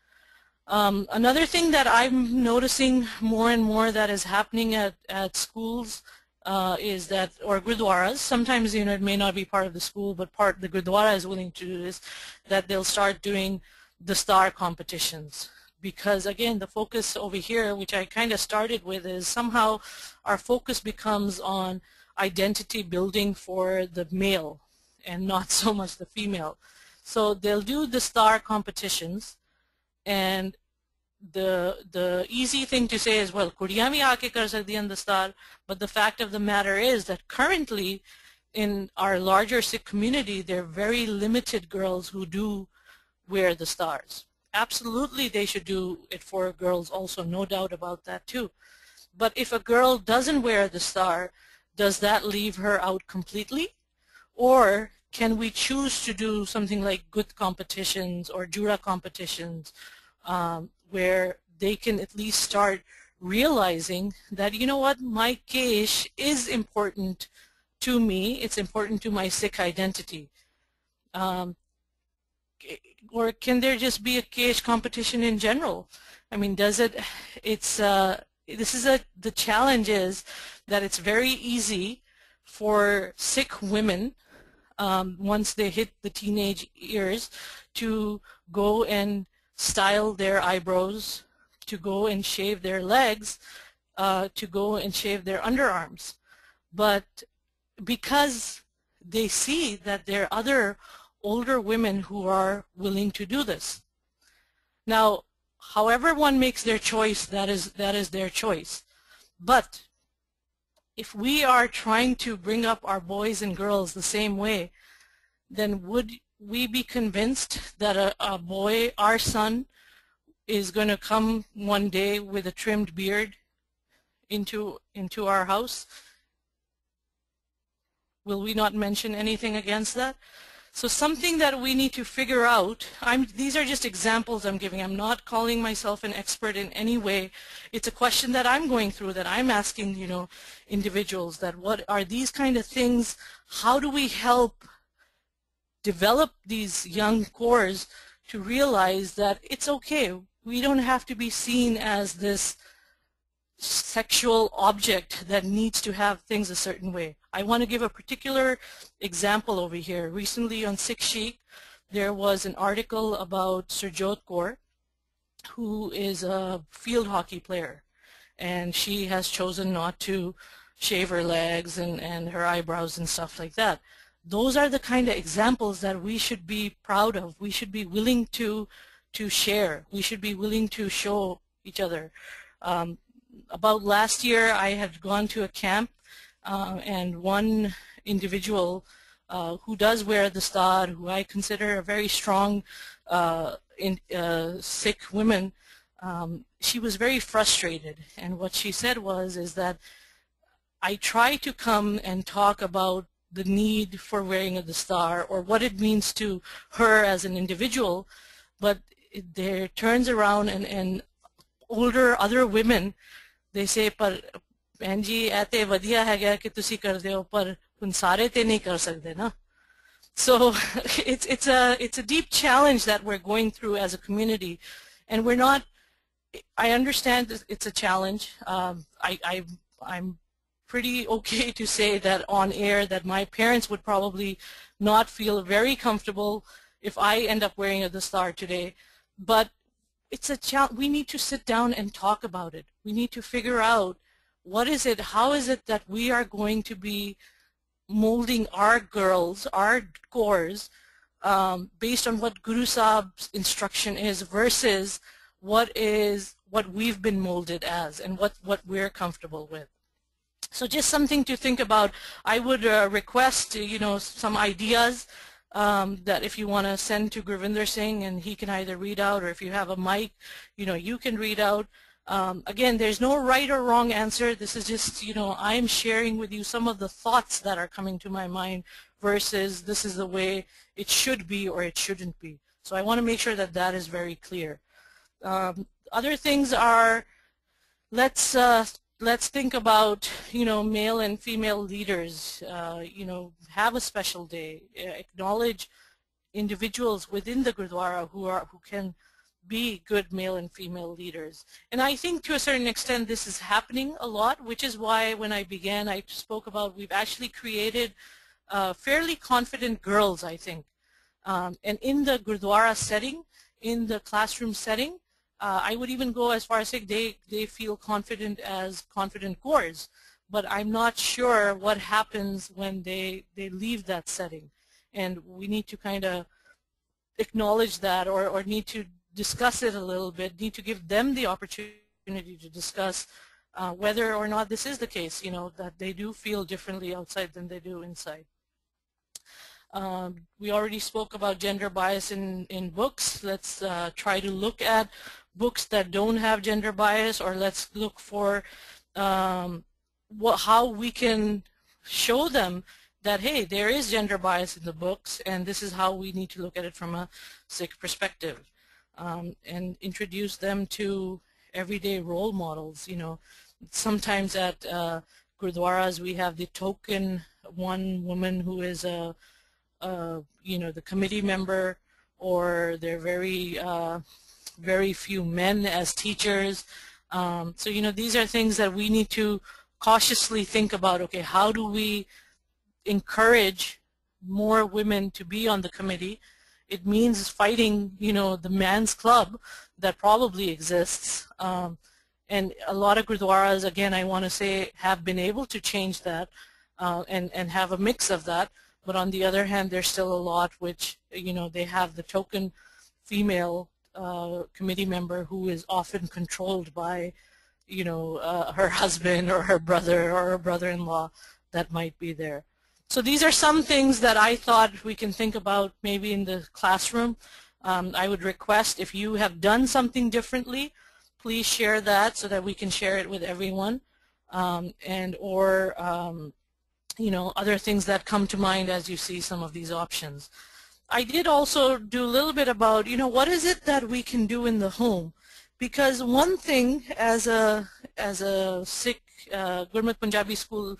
Another thing that I'm noticing more and more that is happening at schools is that, or gurdwaras, sometimes, you know, it may not be part of the school, but the gurdwara is willing to do this, that they'll start doing the star competitions. Because again, the focus over here, which I kind of started with, is somehow our focus becomes on identity building for the male and not so much the female. So they'll do the star competitions, and the easy thing to say is, well, kudiyan bhi aake kar sakdiyan dastar, but the fact of the matter is that currently in our larger Sikh community, there are very limited girls who do wear the stars. Absolutely they should do it for girls also, no doubt about that too. But if a girl doesn't wear the star, does that leave her out completely? Or can we choose to do something like good competitions or jura competitions where they can at least start realizing that, you know what, my kesh is important to me, it's important to my Sikh identity. Or can there just be a kesh competition in general? I mean, does it, the challenge is that it's very easy for Sikh women once they hit the teenage years to go and style their eyebrows, to go and shave their legs, to go and shave their underarms. But because they see that there are other older women who are willing to do this. Now, however one makes their choice, that is their choice. But if we are trying to bring up our boys and girls the same way, then would we be convinced that a boy, our son, is going to come one day with a trimmed beard into our house? Will we not mention anything against that? So something that we need to figure out, these are just examples I'm giving. I'm not calling myself an expert in any way. It's a question that I'm going through, that I'm asking, you know, individuals, that what are these kind of things, how do we help develop these young Kaurs to realize that it's okay. We don't have to be seen as this sexual object that needs to have things a certain way. I want to give a particular example over here. Recently on SikhRI, there was an article about Surjot Kaur, who is a field hockey player, and she has chosen not to shave her legs and her eyebrows and stuff like that. Those are the kind of examples that we should be proud of. We should be willing to share. We should be willing to show each other. About last year, I had gone to a camp, and one individual who does wear the star, who I consider a very strong Sikh woman, she was very frustrated. And what she said is that I try to come and talk about the need for wearing the star or what it means to her as an individual, but there turns around and older other women, they say, "Par Anji, aate vadiya hai gaya ki tusi kar deo, par hun sare te nahi kar sakde na." So it's a deep challenge that we're going through as a community, and we're not. I understand that it's a challenge. I'm pretty okay to say that on air that my parents would probably not feel very comfortable if I end up wearing the star today, but it's a challenge. We need to sit down and talk about it. We need to figure out what is it, how is it that we are going to be molding our girls, our Kaurs, based on what Guru Sahib's instruction is versus what we've been molded as and what we're comfortable with. So just something to think about. I would request, you know, some ideas that if you want to send to Gurvinder Singh, and he can either read out, or if you have a mic, you know, you can read out. Again, there's no right or wrong answer. This is just, you know, I'm sharing with you some of the thoughts that are coming to my mind versus this is the way it should be or it shouldn't be. So I want to make sure that that is very clear. Other things are, let's think about, you know, male and female leaders, you know, have a special day, acknowledge individuals within the Gurdwara who can be good male and female leaders. And I think to a certain extent this is happening a lot, which is why when I began I spoke about we've actually created fairly confident girls, I think. And in the Gurdwara setting, in the classroom setting, I would even go as far as saying they feel confident as confident Kaurs, but I'm not sure what happens when they leave that setting. And we need to kind of acknowledge that or need to discuss it a little bit, need to give them the opportunity to discuss whether or not this is the case, that they do feel differently outside than they do inside. We already spoke about gender bias in books. Let's try to look at books that don't have gender bias, or let's look for how we can show them that, hey, there is gender bias in the books, and this is how we need to look at it from a Sikh perspective, and introduce them to everyday role models. Sometimes at gurdwaras we have the token one woman who is the committee member, or they're very few men as teachers. So these are things that we need to cautiously think about. Okay, how do we encourage more women to be on the committee? It means fighting, the man's club that probably exists. And a lot of gurdwaras, again, I want to say, have been able to change that and have a mix of that. But on the other hand, there's still a lot which, they have the token female committee member who is often controlled by, her husband or her brother or her brother-in-law that might be there. So these are some things that I thought we can think about maybe in the classroom. I would request, if you have done something differently, please share that so that we can share it with everyone, or other things that come to mind as you see some of these options. I did also do a little bit about, what is it that we can do in the home? Because one thing, as a Sikh Gurmat Punjabi school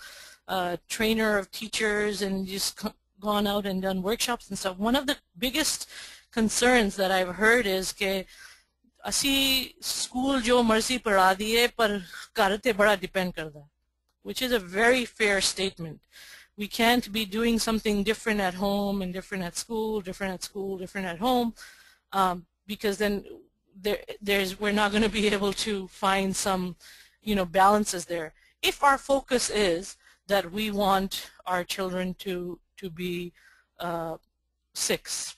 trainer of teachers, and just gone out and done workshops and stuff, one of the biggest concerns that I've heard is that ਅਸੀਂ school jo marzi padha diye par ghar te bada depend karda, which is a very fair statement. We can't be doing something different at home and different at school, different at home, because then we're not going to be able to find some, balances there. If our focus is that we want our children to be Sikhs.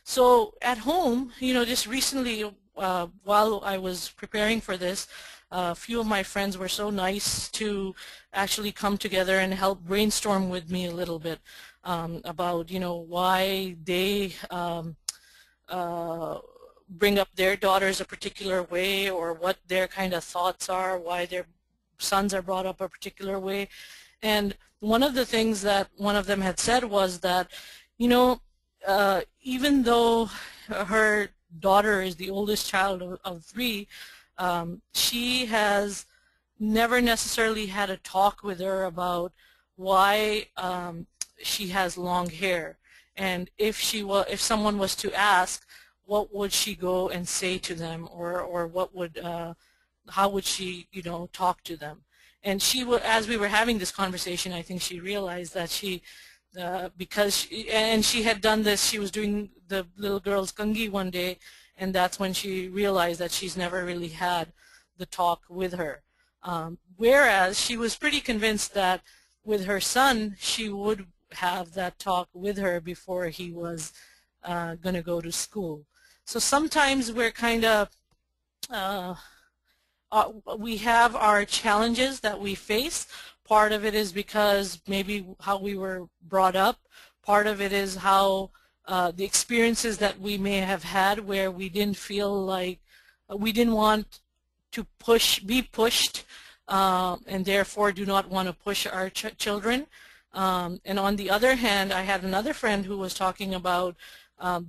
So at home, just recently, while I was preparing for this, a few of my friends were so nice to actually come together and help brainstorm with me a little bit about, why they bring up their daughters a particular way, or what their kind of thoughts are, why their sons are brought up a particular way. And one of the things that one of them had said was that, even though her daughter is the oldest child of 3, she has never necessarily had a talk with her about why she has long hair, and if someone was to ask, what would she go and say to them, or what would how would she talk to them? And as we were having this conversation, I think she realized that because she had done this, she was doing the little girl's kangi one day, and that's when she realized that she's never really had the talk with her. Whereas she was pretty convinced that with her son, she would have that talk with her before he was going to go to school. So sometimes we're kind of, we have our challenges that we face. Part of it is because maybe how we were brought up. Part of it is how the experiences that we may have had where we didn't feel like we didn't want to be pushed, and therefore do not want to push our children. And on the other hand, I had another friend who was talking about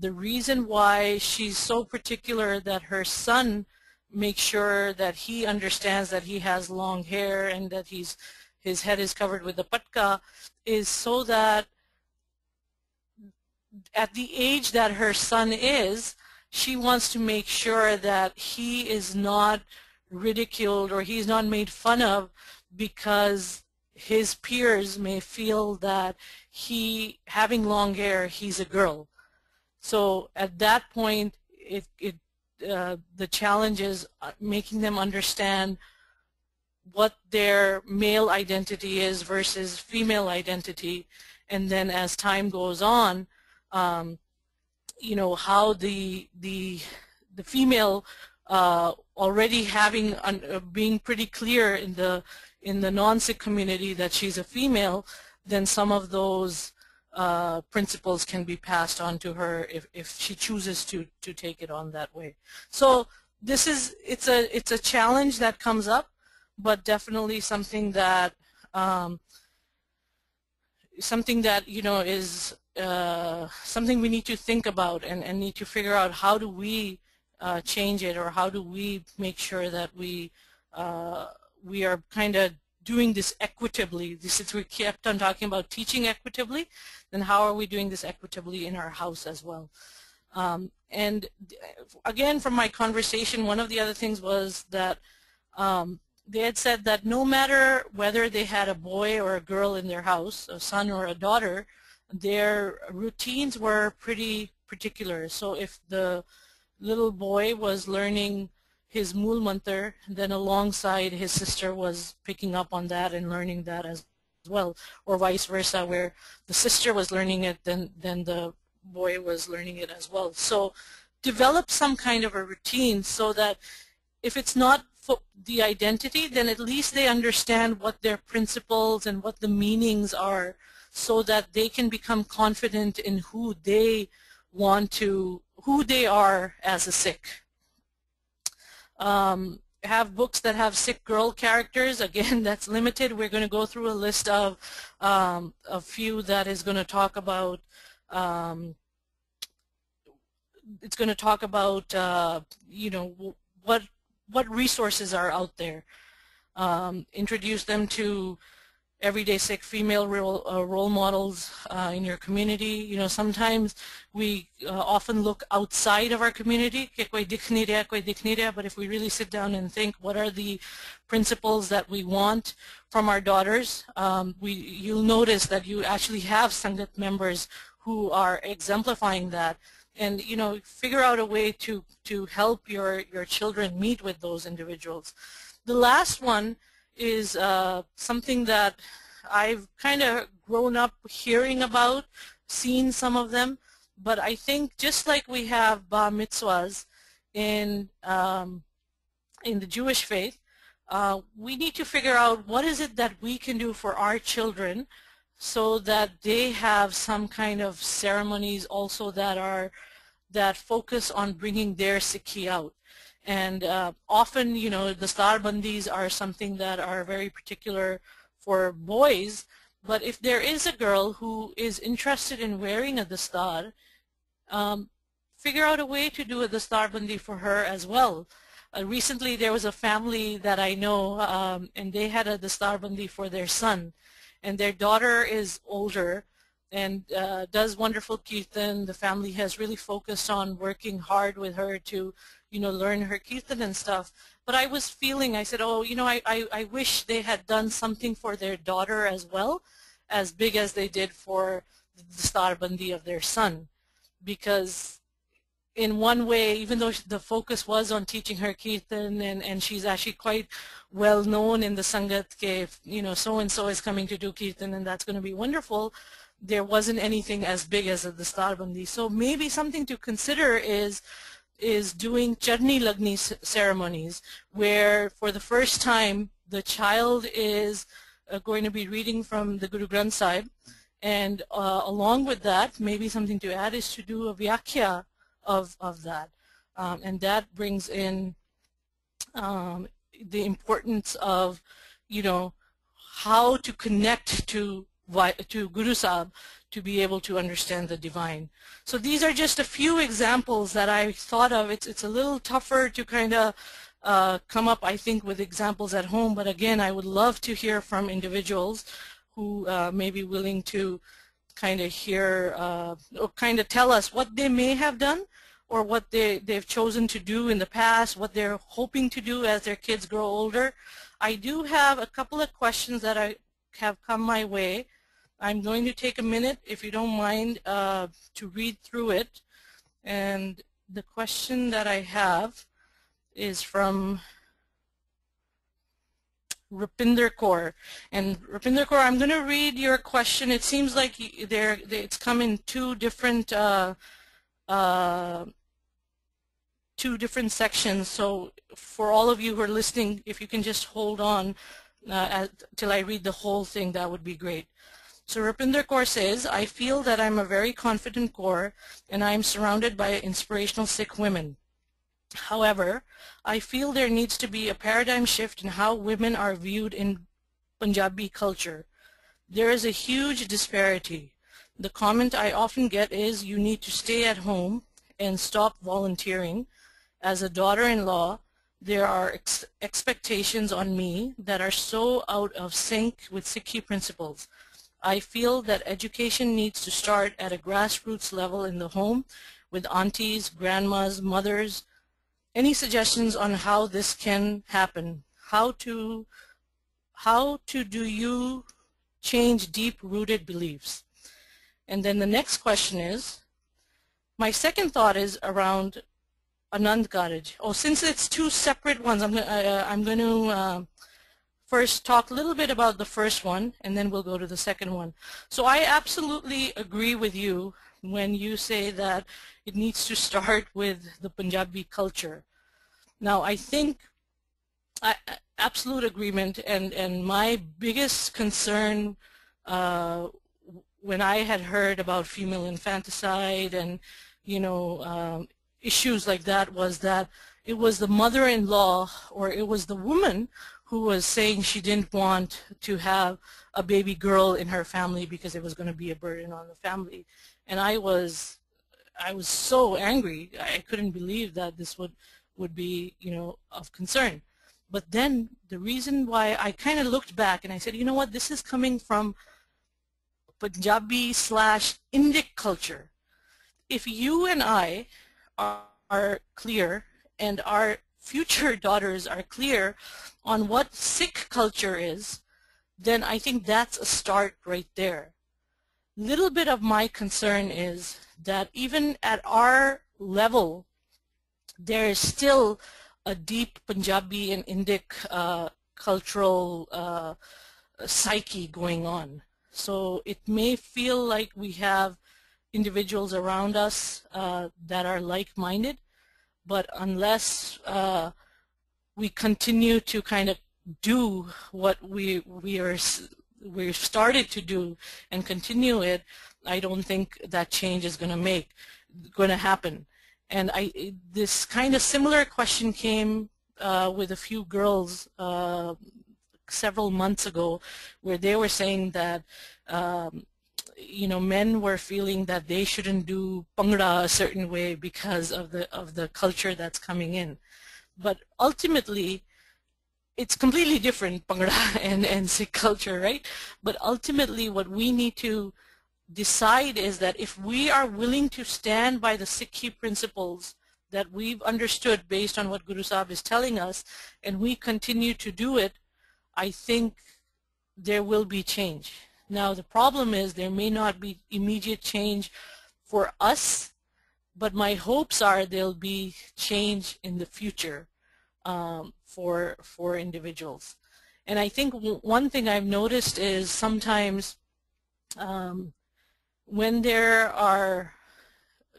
the reason why she's so particular that her son makes sure that he understands that he has long hair and that his head is covered with a patka, is so that at the age that her son is, she wants to make sure that he is not ridiculed or he's not made fun of because his peers may feel that having long hair, he's a girl. So at that point, the challenge is making them understand what their male identity is versus female identity, and then as time goes on, you know, how the female already having being pretty clear in the non-Sikh community that she's a female, then some of those principles can be passed on to her if she chooses to take it on that way. So this is it's a challenge that comes up, but definitely something that you know is something we need to think about and need to figure out how do we change it, or how do we make sure that we are kind of doing this equitably. Since we kept on talking about teaching equitably, then how are we doing this equitably in our house as well? And again, from my conversation, one of the other things was that they had said that no matter whether they had a boy or a girl in their house, a son or a daughter, their routines were pretty particular. So if the little boy was learning his Mool Mantar, then alongside his sister was picking up on that and learning that as well, or vice versa, where the sister was learning it, then the boy was learning it as well. So develop some kind of a routine so that if it's not the identity, then at least they understand what their principles and what the meanings are, so that they can become confident in who they are as a Sikh. Have books that have Sikh girl characters. Again, that's limited. We're going to go through a list of a few that is going to talk about it's going to talk about you know, what resources are out there. Introduce them to everyday Sikh female role models in your community. You know, sometimes we often look outside of our community, but if we really sit down and think, what are the principles that we want from our daughters, you'll notice that you actually have Sangat members who are exemplifying that. And, you know, figure out a way to help your children meet with those individuals. The last one is something that I've kind of grown up hearing about, seen some of them, but I think just like we have bar mitzvahs in the Jewish faith, we need to figure out what is it that we can do for our children so that they have some kind of ceremonies also that focus on bringing their Sikhi out. And often, you know, the starbandis are something that are very particular for boys, but if there is a girl who is interested in wearing a dastar, figure out a way to do a dastarbandi for her as well. Recently there was a family that I know, and they had a dastarbandi for their son, and their daughter is older and does wonderful kirtan. The family has really focused on working hard with her to, you know, learn her kirtan and stuff. But I was feeling, I said, oh, you know, I wish they had done something for their daughter as well, as big as they did for the starbandi of their son. Because in one way, even though the focus was on teaching her kirtan, and she's actually quite well known in the Sangat, you know, so-and-so is coming to do kirtan and that's going to be wonderful, there wasn't anything as big as the starbandi. So maybe something to consider is doing Charni Lagni ceremonies, where for the first time the child is going to be reading from the Guru Granth Sahib, and along with that, maybe something to add is to do a Vyakhya of that. And that brings in the importance of, you know, how to connect to Guru Sahib to be able to understand the divine. So these are just a few examples that I thought of. It's a little tougher to kind of come up, I think, with examples at home, but again, I would love to hear from individuals who may be willing to kind of hear or kind of tell us what they may have done, or what they've chosen to do in the past, what they're hoping to do as their kids grow older. I do have a couple of questions that have come my way. I'm going to take a minute, if you don't mind, to read through it. And the question that I have is from Rupinder Kaur. And Rupinder Kaur, I'm going to read your question. It seems like it's come in two different uh, two different sections. So for all of you who are listening, if you can just hold on till I read the whole thing, that would be great. So Rupinder Kaur says, I feel that I'm a very confident Kaur and I am surrounded by inspirational Sikh women. However, I feel there needs to be a paradigm shift in how women are viewed in Punjabi culture. There is a huge disparity. The comment I often get is, you need to stay at home and stop volunteering. As a daughter-in-law, there are expectations on me that are so out of sync with Sikhi principles. I feel that education needs to start at a grassroots level in the home with aunties, grandmas, mothers. Any suggestions on how this can happen? How to do you change deep-rooted beliefs? And then the next question is, my second thought is around Anand Karaj. Oh, since it's two separate ones, I'm going to first talk a little bit about the first one, and then we'll go to the second one. So I absolutely agree with you when you say that it needs to start with the Punjabi culture. Now, I think absolute agreement, and my biggest concern when I had heard about female infanticide and, you know, issues like that was that it was the mother-in-law or it was the woman who was saying she didn't want to have a baby girl in her family because it was going to be a burden on the family. And I was so angry. I couldn't believe that this would be, you know, of concern. But then the reason why I kind of looked back and I said, you know what, this is coming from Punjabi/Indic culture. If you and I are clear and our future daughters are clear on what Sikh culture is, then I think that's a start right there. Little bit of my concern is that even at our level, there is still a deep Punjabi and Indic cultural psyche going on. So it may feel like we have individuals around us that are like-minded, but unless we continue to kind of do what we're started to do and continue it, I don't think that change is going to happen. And this kind of similar question came with a few girls several months ago, where they were saying that you know, men were feeling that they shouldn't do Bhangra a certain way because of the culture that's coming in. But ultimately, it's completely different, Bhangra and Sikh culture, right? But ultimately, what we need to decide is that if we are willing to stand by the Sikhi principles that we've understood based on what Guru Sahib is telling us, and we continue to do it, I think there will be change. Now the problem is there may not be immediate change for us, but my hopes are there'll be change in the future for individuals. And I think one thing I've noticed is sometimes when there are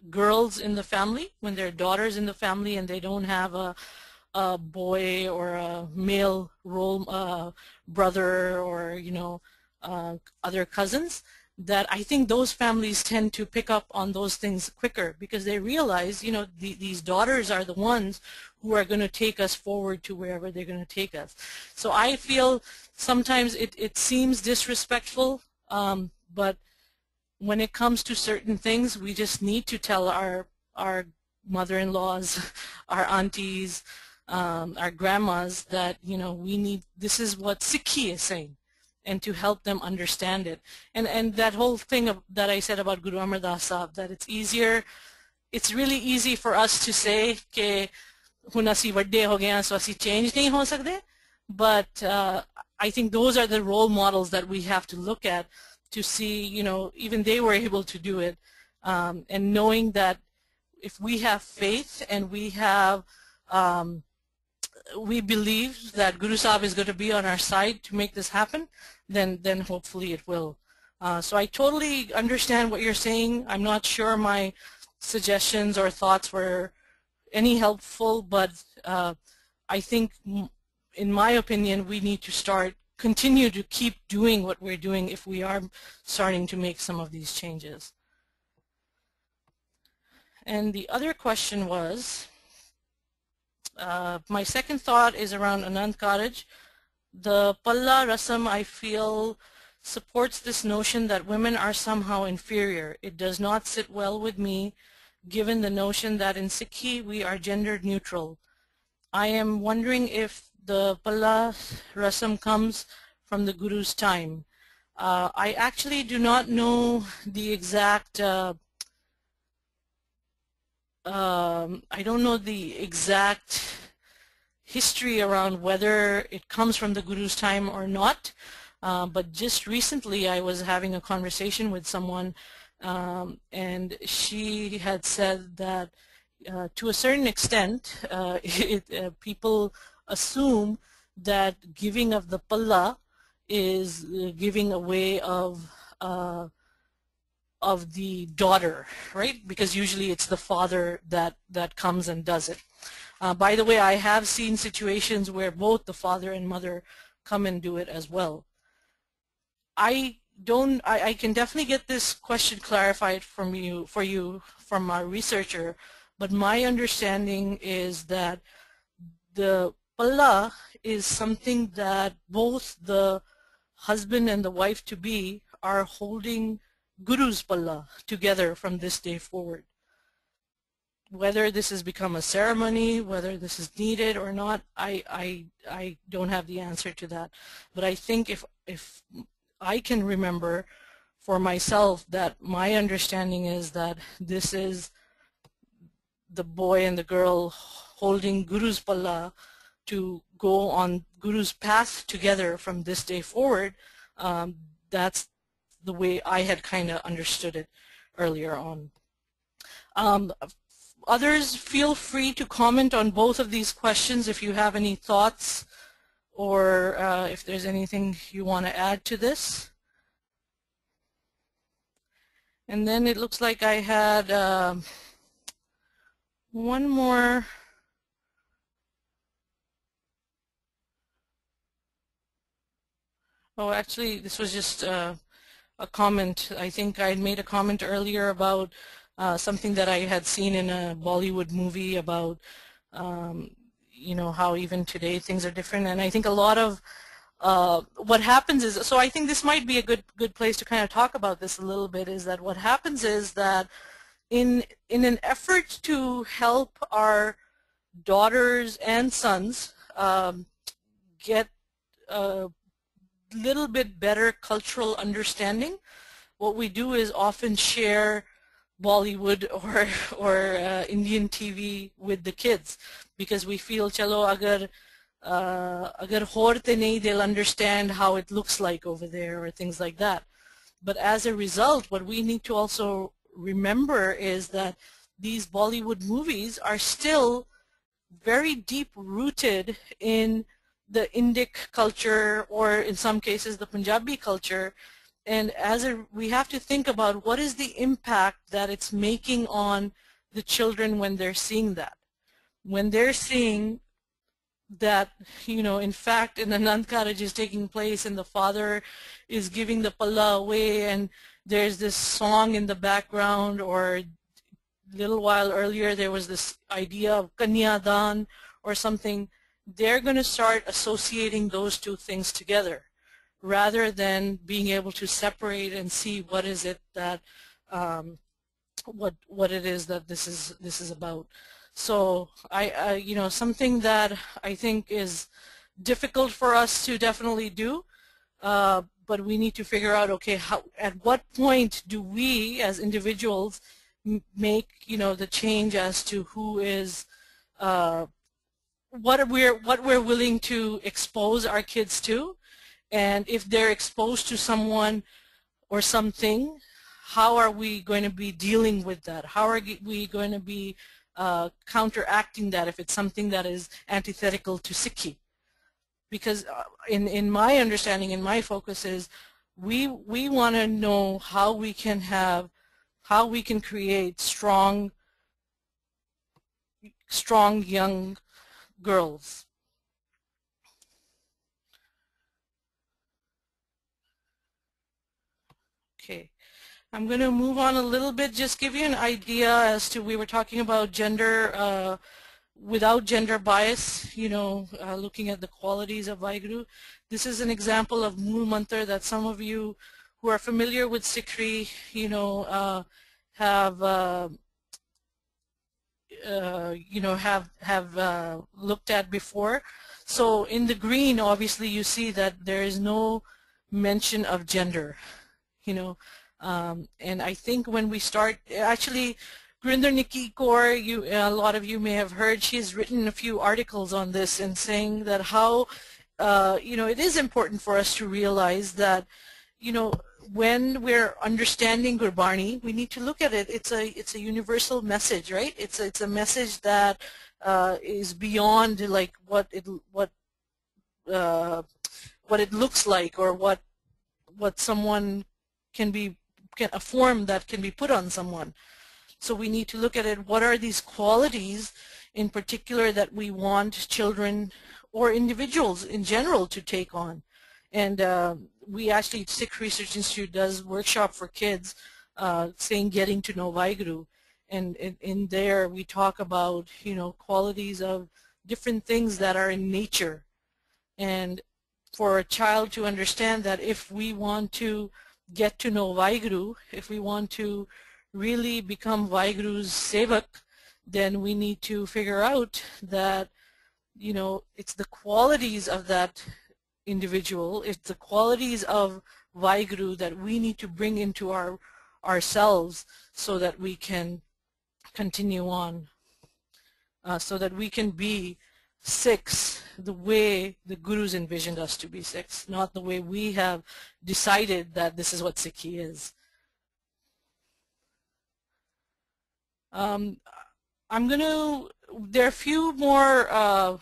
girls in the family, when there are daughters in the family and they don't have a boy or a male role brother or, you know, other cousins, that I think those families tend to pick up on those things quicker because they realize, you know, these daughters are the ones who are going to take us forward to wherever they're going to take us. So I feel sometimes it seems disrespectful, but when it comes to certain things, we just need to tell our mother-in-laws, our aunties, our grandmas that, you know, this is what Sikhi is saying, and to help them understand it. And that whole thing that I said about Guru Amar Das Sahib, that it's really easy for us to say कि hun assi vadde ho gaye so assi change nahi ho sakde, but I think those are the role models that we have to look at to see, you know, even they were able to do it, and knowing that if we have faith and we believe that Guru Sahib is going to be on our side to make this happen, then hopefully it will. So I totally understand what you're saying. I'm not sure my suggestions or thoughts were any helpful, but I think, in my opinion, we need to continue to keep doing what we're doing if we are starting to make some of these changes. And the other question was, my second thought is around Anand Karaj. The Palla Rasam, I feel, supports this notion that women are somehow inferior. It does not sit well with me, given the notion that in Sikhi we are gender neutral. I am wondering if the Palla Rasam comes from the Guru's time. I actually do not know the exact I don't know the exact history around whether it comes from the Guru's time or not, but just recently I was having a conversation with someone, and she had said that to a certain extent people assume that giving of the palla is giving away of the daughter, right? Because usually it's the father that comes and does it. By the way, I have seen situations where both the father and mother come and do it as well. I can definitely get this question clarified for you from our researcher, but my understanding is that the palla is something that both the husband and the wife-to-be are holding Guru's palla together from this day forward. Whether this has become a ceremony, whether this is needed or not, I don't have the answer to that. But I think if I can remember for myself, that my understanding is that this is the boy and the girl holding Guru's palla to go on Guru's path together from this day forward. That's the way I had kind of understood it earlier on. Others, feel free to comment on both of these questions if you have any thoughts, or if there's anything you want to add to this. And then it looks like I had one more. Oh, actually, this was just a comment. I think I had made a comment earlier about something that I had seen in a Bollywood movie about, you know, how even today things are different. And I think a lot of what happens is, so I think this might be a good place to kind of talk about this a little bit, is that what happens is that in an effort to help our daughters and sons get a little bit better cultural understanding, what we do is often share Bollywood or Indian TV with the kids, because we feel chalo agar horte nahi, they'll understand how it looks like over there or things like that. But as a result, what we need to also remember is that these Bollywood movies are still very deep rooted in the Indic culture, or in some cases the Punjabi culture, and we have to think about what is the impact that it's making on the children when they're seeing that. When they're seeing that, you know, in fact, an Anand Karaj is taking place and the father is giving the palla away and there's this song in the background, or a little while earlier there was this idea of Kanya Dan or something, they're going to start associating those two things together, rather than being able to separate and see what is it that what it is that this is about. So you know, something that I think is difficult for us to definitely do, but we need to figure out, okay, at what point do we as individuals make, you know, the change as to who is what we're willing to expose our kids to. And if they're exposed to someone or something, how are we going to be dealing with that? How are we going to be counteracting that if it's something that is antithetical to Sikhi? Because in my understanding, in my focus is we want to know how we can have how we can create strong young girls. Okay, I'm going to move on a little bit, just give you an idea as to, we were talking about gender without gender bias, looking at the qualities of Vaheguru. This is an example of Mool Mantar that some of you who are familiar with SikhRI, have looked at before. So in the green, obviously, you see that there is no mention of gender, and I think when we start, actually, Gurinder Nikki Kaur, a lot of you may have heard, she's written a few articles on this and saying that how, it is important for us to realize that, when we're understanding Gurbani, we need to look at it. It's a universal message, right? It's a message that is beyond like what it looks like, or what someone a form that can be put on someone. So we need to look at it. What are these qualities in particular that we want children or individuals in general to take on? And we actually, Sikh Research Institute does workshop for kids saying getting to know Vaheguru. And in there we talk about, qualities of different things that are in nature. And for a child to understand that if we want to get to know Vaheguru, if we want to really become Vaheguru's sevak, then we need to figure out that, it's the qualities of that individual, it's the qualities of Vaheguru that we need to bring into ourselves so that we can continue on, so that we can be Sikhs the way the Gurus envisioned us to be Sikhs, not the way we have decided that this is what Sikhi is. There are a few more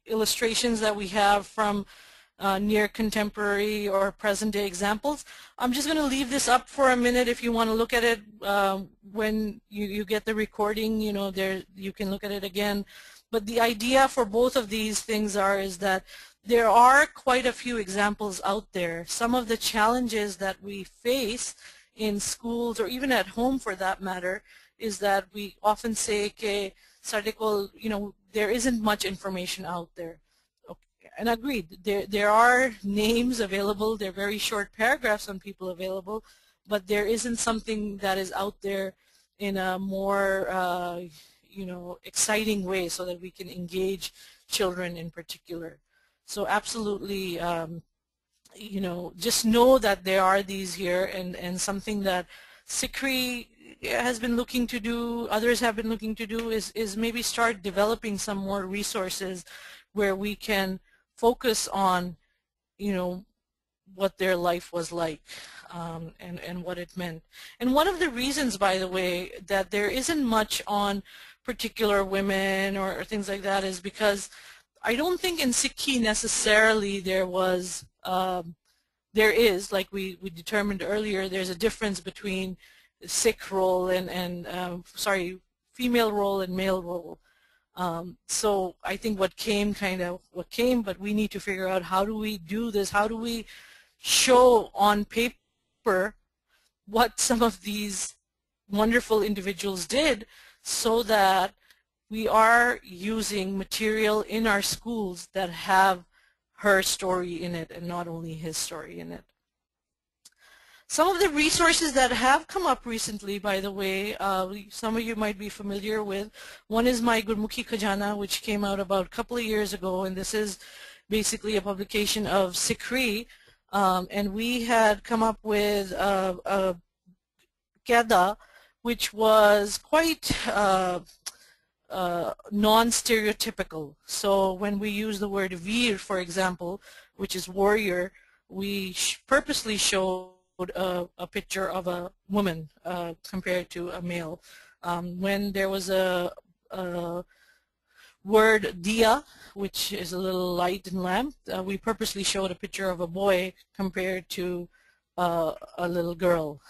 illustrations that we have from near contemporary or present day examples. I'm just going to leave this up for a minute. If you want to look at it when you get the recording, you can look at it again. But the idea for both of these things is that there are quite a few examples out there. Some of the challenges that we face in schools, or even at home for that matter, is that we often say, "Okay, there isn't much information out there." Okay. And agreed, there are names available, there are very short paragraphs on people available, but there isn't something that is out there in a more exciting way so that we can engage children in particular. So absolutely, just know that there are these here, and something that SikhRI has been looking to do, others have been looking to do, is maybe start developing some more resources where we can focus on, what their life was like, and what it meant. And one of the reasons, by the way, that there isn't much on particular women or things like that is because I don't think in Sikhi necessarily there is, like we determined earlier, there's a difference between Sikh role and female role and male role. So I think what came, but we need to figure out, how do we do this? How do we show on paper what some of these wonderful individuals did, so that we are using material in our schools that have her story in it and not only his story in it. Some of the resources that have come up recently, by the way, some of you might be familiar with. One is my Gurmukhi Khajana, which came out about a couple of years ago, and this is basically a publication of SikhRI, and we had come up with a Qaeda, which was quite non-stereotypical. So when we use the word Veer, for example, which is warrior, we purposely showed a picture of a woman compared to a male. When there was a word Diya, which is a little light and lamp, we purposely showed a picture of a boy compared to a little girl.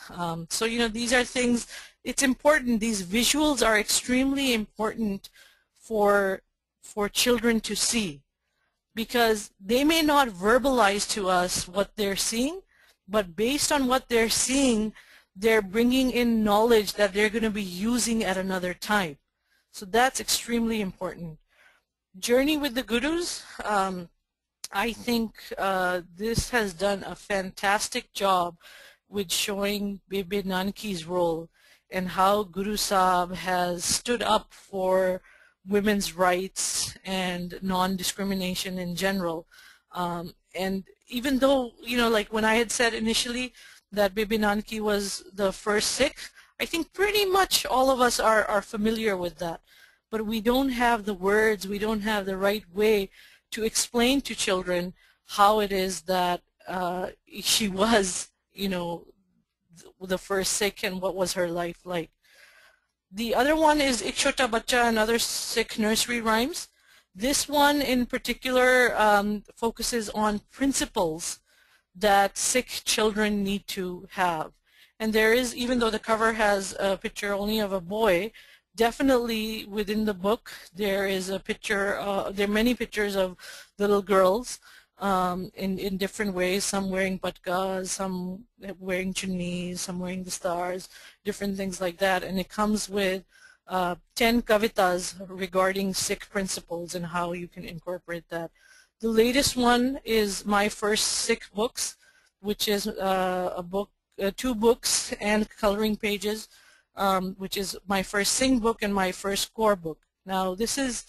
So these are things, it's important, these visuals are extremely important for children to see, because they may not verbalize to us what they're seeing, but based on what they're seeing, they're bringing in knowledge that they're going to be using at another time. So that's extremely important. Journey with the Gurus, I think this has done a fantastic job with showing Bibi Nanki's role and how Guru Sahib has stood up for women's rights and non-discrimination in general. And even though, like when I had said initially that Bibi Nanki was the first Sikh, I think pretty much all of us are familiar with that. But we don't have the words, we don't have the right way to explain to children how it is that she was, the first Sikh and what was her life like. The other one is Ek Chota Bacha and Other Sikh Nursery Rhymes. This one in particular focuses on principles that Sikh children need to have. And there is, even though the cover has a picture only of a boy, definitely within the book there is a picture, there are many pictures of little girls in different ways, some wearing patkas, some wearing chunnis, some wearing the stars, different things like that. And it comes with 10 kavitas regarding Sikh principles and how you can incorporate that. The latest one is My First Sikh Books, which is a book, 2 books and coloring pages, which is my first Singh book and my first Kaur book. Now this is,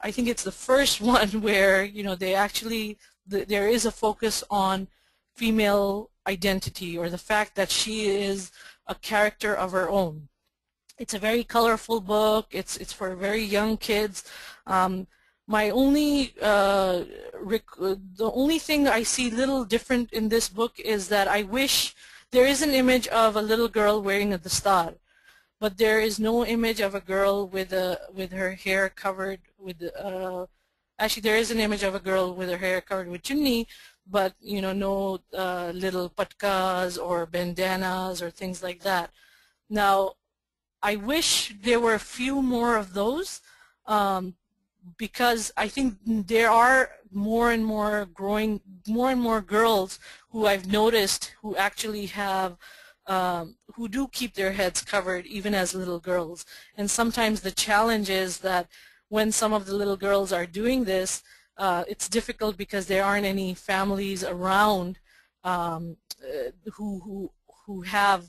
I think it's the first one where they actually, there is a focus on female identity, or the fact that she is a character of her own. It's a very colorful book. It's for very young kids. My only the only thing I see little different in this book is that I wish there is an image of a little girl wearing a dastar, but there is no image of a girl with her hair covered with actually there is an image of a girl with her hair covered with chunni, but no little patkas or bandanas or things like that. Now I wish there were a few more of those, because I think there are more and more girls who I've noticed who actually have who do keep their heads covered even as little girls. And sometimes the challenge is that when some of the little girls are doing this, it's difficult because there aren't any families around who have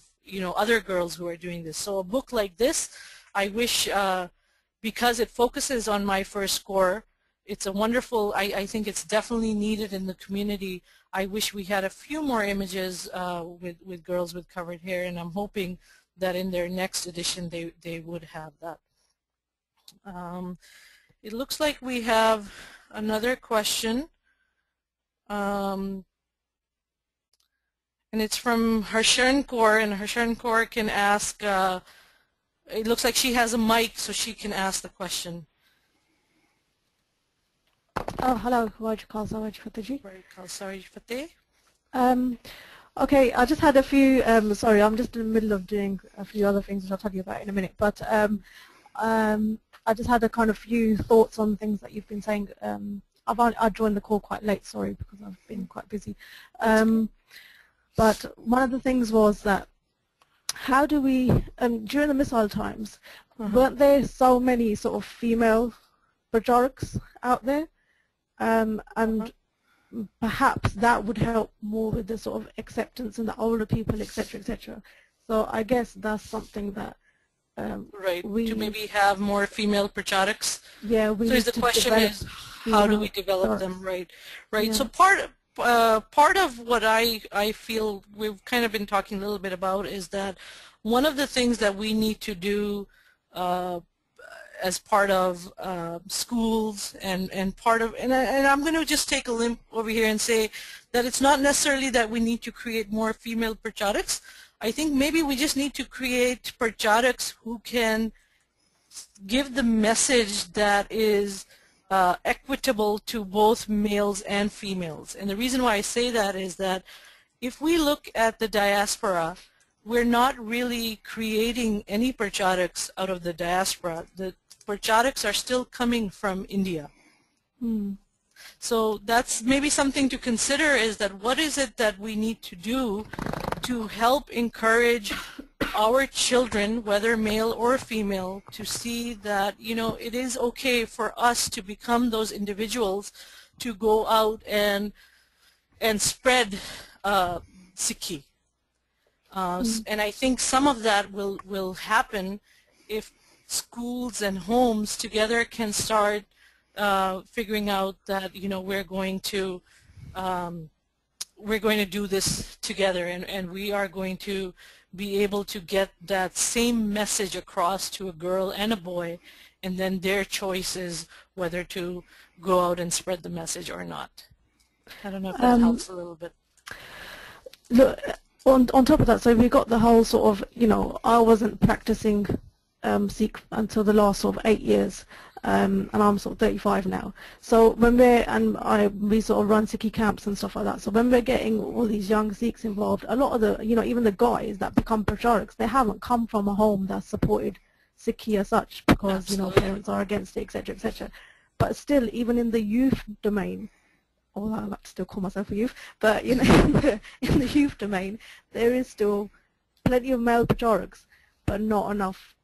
other girls who are doing this. So a book like this, I wish, because it focuses on My First Kaur, it's a wonderful, I think it's definitely needed in the community. I wish we had a few more images with girls with covered hair, and I'm hoping that in their next edition they would have that. It looks like we have another question. And it's from Harshan Kaur, and Harshan Kaur can ask, it looks like she has a mic so she can ask the question. Oh, hello. Kaurs Fateh. Kaurs Fateh. Okay, I just had a few, sorry, I'm just in the middle of doing a few other things which I'll tell you about in a minute, but I just had a kind of few thoughts on things that you've been saying. I joined the call quite late, sorry, because I've been quite busy. But one of the things was that how do we, during the missile times, weren't there so many sort of female projects out there? And perhaps that would help more with the sort of acceptance in the older people, etc., etc. So I guess that's something that right, to maybe have more female pracharaks. Yeah, we so the question is, how do we develop them? Right, right. Yeah. So part of what I feel we've kind of been talking a little bit about is that one of the things that we need to do as part of schools and part of, and I'm going to just take a limp over here and say that it's not necessarily that we need to create more female pracharaks. I think maybe we just need to create pracharaks who can give the message that is equitable to both males and females. And the reason why I say that is that if we look at the diaspora, we're not really creating any prachariks out of the diaspora. The prachariks are still coming from India. So that's maybe something to consider, is that what is it that we need to do to help encourage our children, whether male or female, to see that, you know, it is okay for us to become those individuals to go out and spread Sikhi. And I think some of that will happen if schools and homes together can start figuring out that, you know, we're going to do this together, and we are going to be able to get that same message across to a girl and a boy, and then their choice is whether to go out and spread the message or not. I don't know if that helps a little bit. Look, on top of that, so we got the whole sort of, you know, I wasn't practicing Sikh until the last sort of 8 years, and I'm sort of 35 now. So when we sort of run Sikhi camps and stuff like that. So when we're getting all these young Sikhs involved, a lot of the, you know, even the guys that become prachariks, they haven't come from a home that supported Sikhi as such, because Absolutely. You know, parents are against it, etc., etc. But still, even in the youth domain, although I like to still call myself a youth, but you know, in the youth domain, there is still plenty of male prachariks, but not enough,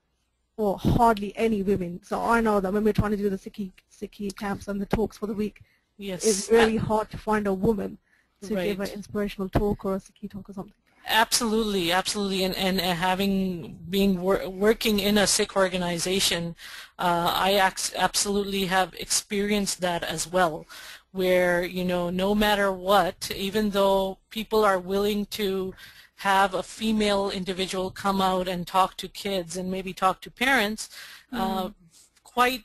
or hardly any women. So I know that when we're trying to do the Sikhi camps and the talks for the week, yes, it's very hard to find a woman to give an inspirational talk or a Sikhi talk or something. Absolutely, absolutely, and working in a Sikh organization, I absolutely have experienced that as well, where, you know, no matter what, even though people are willing to have a female individual come out and talk to kids and maybe talk to parents, quite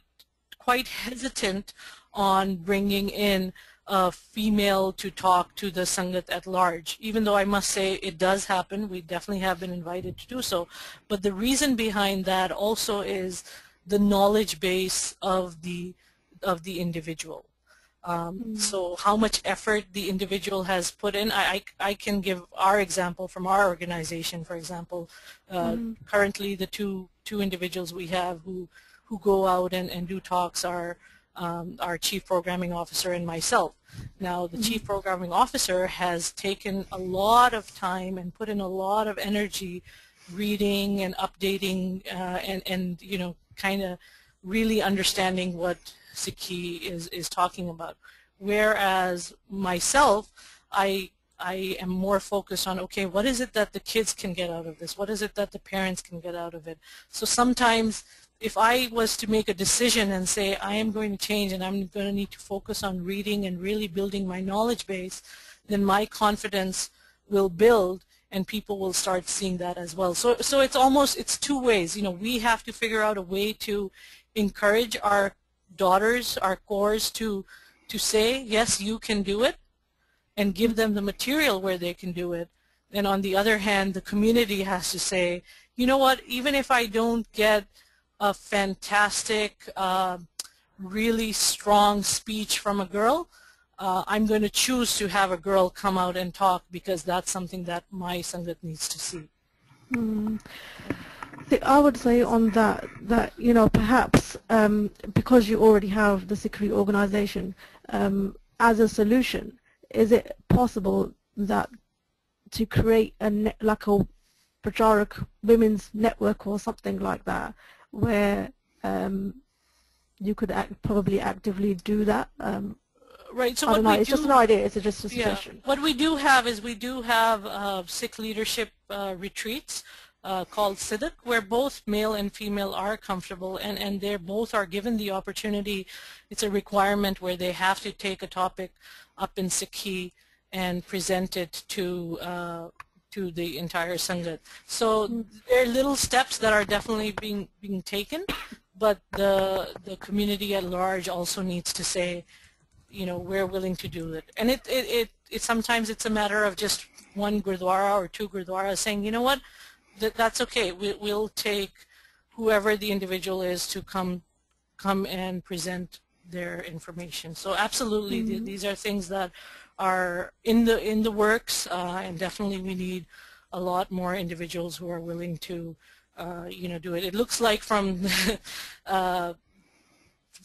hesitant on bringing in a female to talk to the Sangat at large, even though I must say it does happen. We definitely have been invited to do so. But the reason behind that also is the knowledge base of the individual. So how much effort the individual has put in. I can give our example from our organization, for example. Currently the two individuals we have who go out and do talks are our Chief Programming Officer and myself. Now the Chief Programming Officer has taken a lot of time and put in a lot of energy reading and updating and you know, kind of really understanding what Sikhi is talking about. Whereas myself, I am more focused on, okay, what is it that the kids can get out of this? What is it that the parents can get out of it? So sometimes if I was to make a decision and say I am going to change and I'm going to need to focus on reading and really building my knowledge base, then my confidence will build and people will start seeing that as well. So it's two ways. You know, we have to figure out a way to encourage our daughters, our Kaurs, to say, yes, you can do it, and give them the material where they can do it. And on the other hand, the community has to say, you know what, even if I don't get a fantastic, really strong speech from a girl, I'm going to choose to have a girl come out and talk because that's something that my Sangat needs to see. I would say on that you know, perhaps because you already have the SikhRI organization, as a solution, is it possible that to create like a Pracharak women's network or something like that, where you could probably actively do that? Right. So I don't know. It's just an idea. It's just a suggestion. Yeah. What we do have is we do have Sikh leadership retreats called Siddiq, where both male and female are comfortable, and they both are given the opportunity. It's a requirement where they have to take a topic up in Sikhi and present it to the entire Sangat. So there are little steps that are definitely being taken, but the community at large also needs to say, you know, we're willing to do it. And it sometimes it's a matter of just one Gurdwara or two Gurdwaras saying, you know what, that's okay. We'll take whoever the individual is to come and present their information. So absolutely, these are things that are in the works, and definitely we need a lot more individuals who are willing to do it. It looks like from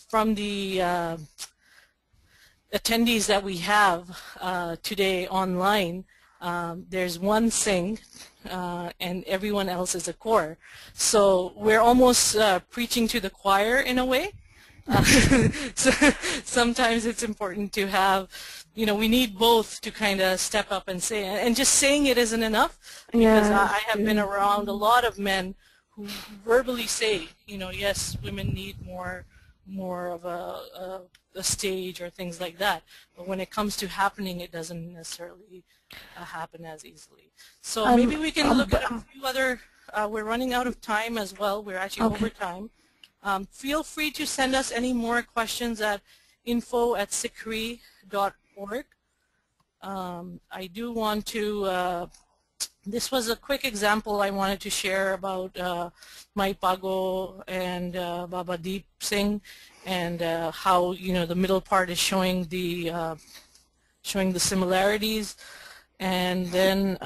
from the attendees that we have today online, there's one Singh and everyone else is a Kaur. So we're almost preaching to the choir in a way. So sometimes it's important to have, we need both to kind of step up and say, and just saying it isn't enough, because I have been around a lot of men who verbally say, yes, women need more of a stage or things like that, but when it comes to happening, it doesn't necessarily happen as easily. So maybe we can look at a few other, we're running out of time as well, we're actually over time. Feel free to send us any more questions at info@SikhRI.org. I do want to, this was a quick example I wanted to share about Mai Pago and Baba Deep Singh, and how the middle part is showing the similarities, and then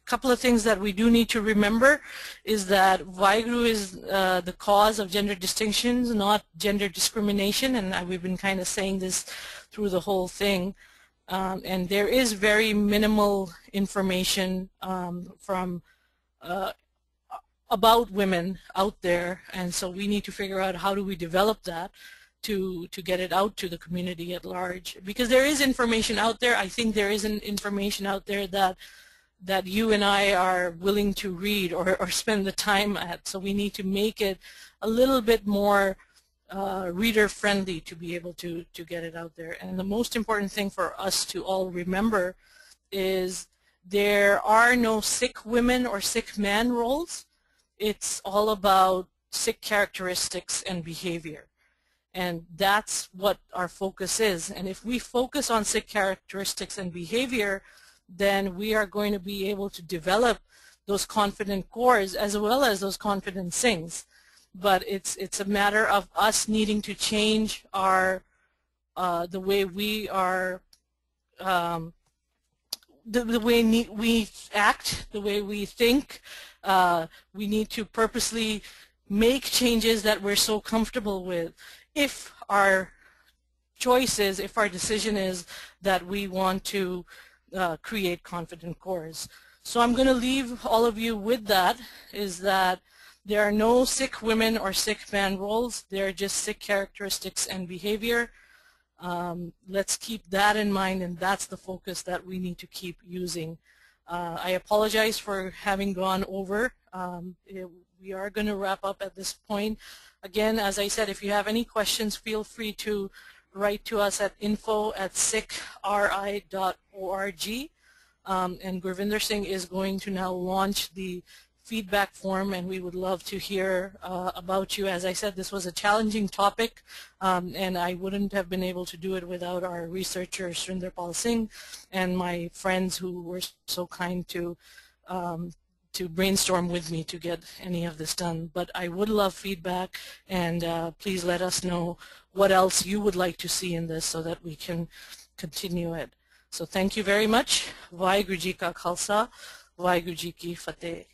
couple of things that we do need to remember is that Vaheguru is the cause of gender distinctions, not gender discrimination, and we've been kind of saying this through the whole thing. And there is very minimal information from about women out there, and so we need to figure out how do we develop that to get it out to the community at large, because there is information out there. I think there is information out there that you and I are willing to read or spend the time at. So we need to make it a little bit more reader-friendly to be able to get it out there. And the most important thing for us to all remember is there are no Sikh women or Sikh man roles. It's all about Sikh characteristics and behavior. And that's what our focus is. And if we focus on Sikh characteristics and behavior, then we are going to be able to develop those confident Kaurs as well as those confident Singhs. But it's a matter of us needing to change our the way we are the way we act, the way we think. We need to purposely make changes that we're so comfortable with. If our choice is, if our decision is that we want to create confident Kaurs. So I'm going to leave all of you with that, is that there are no Sikh women or Sikh man roles. There are just Sikh characteristics and behavior. Let's keep that in mind, and that's the focus that we need to keep using. I apologize for having gone over. We are going to wrap up at this point. Again, as I said, if you have any questions, feel free to write to us at info@sikhri.org. And Gurvinder Singh is going to now launch the feedback form, and we would love to hear about you. As I said, this was a challenging topic, and I wouldn't have been able to do it without our researcher Surinder Pal Singh and my friends who were so kind to brainstorm with me to get any of this done. But I would love feedback, and please let us know what else you would like to see in this so that we can continue it. So thank you very much. Vaheguru Ji Ka Khalsa, Vaheguru Ji Ki Fateh.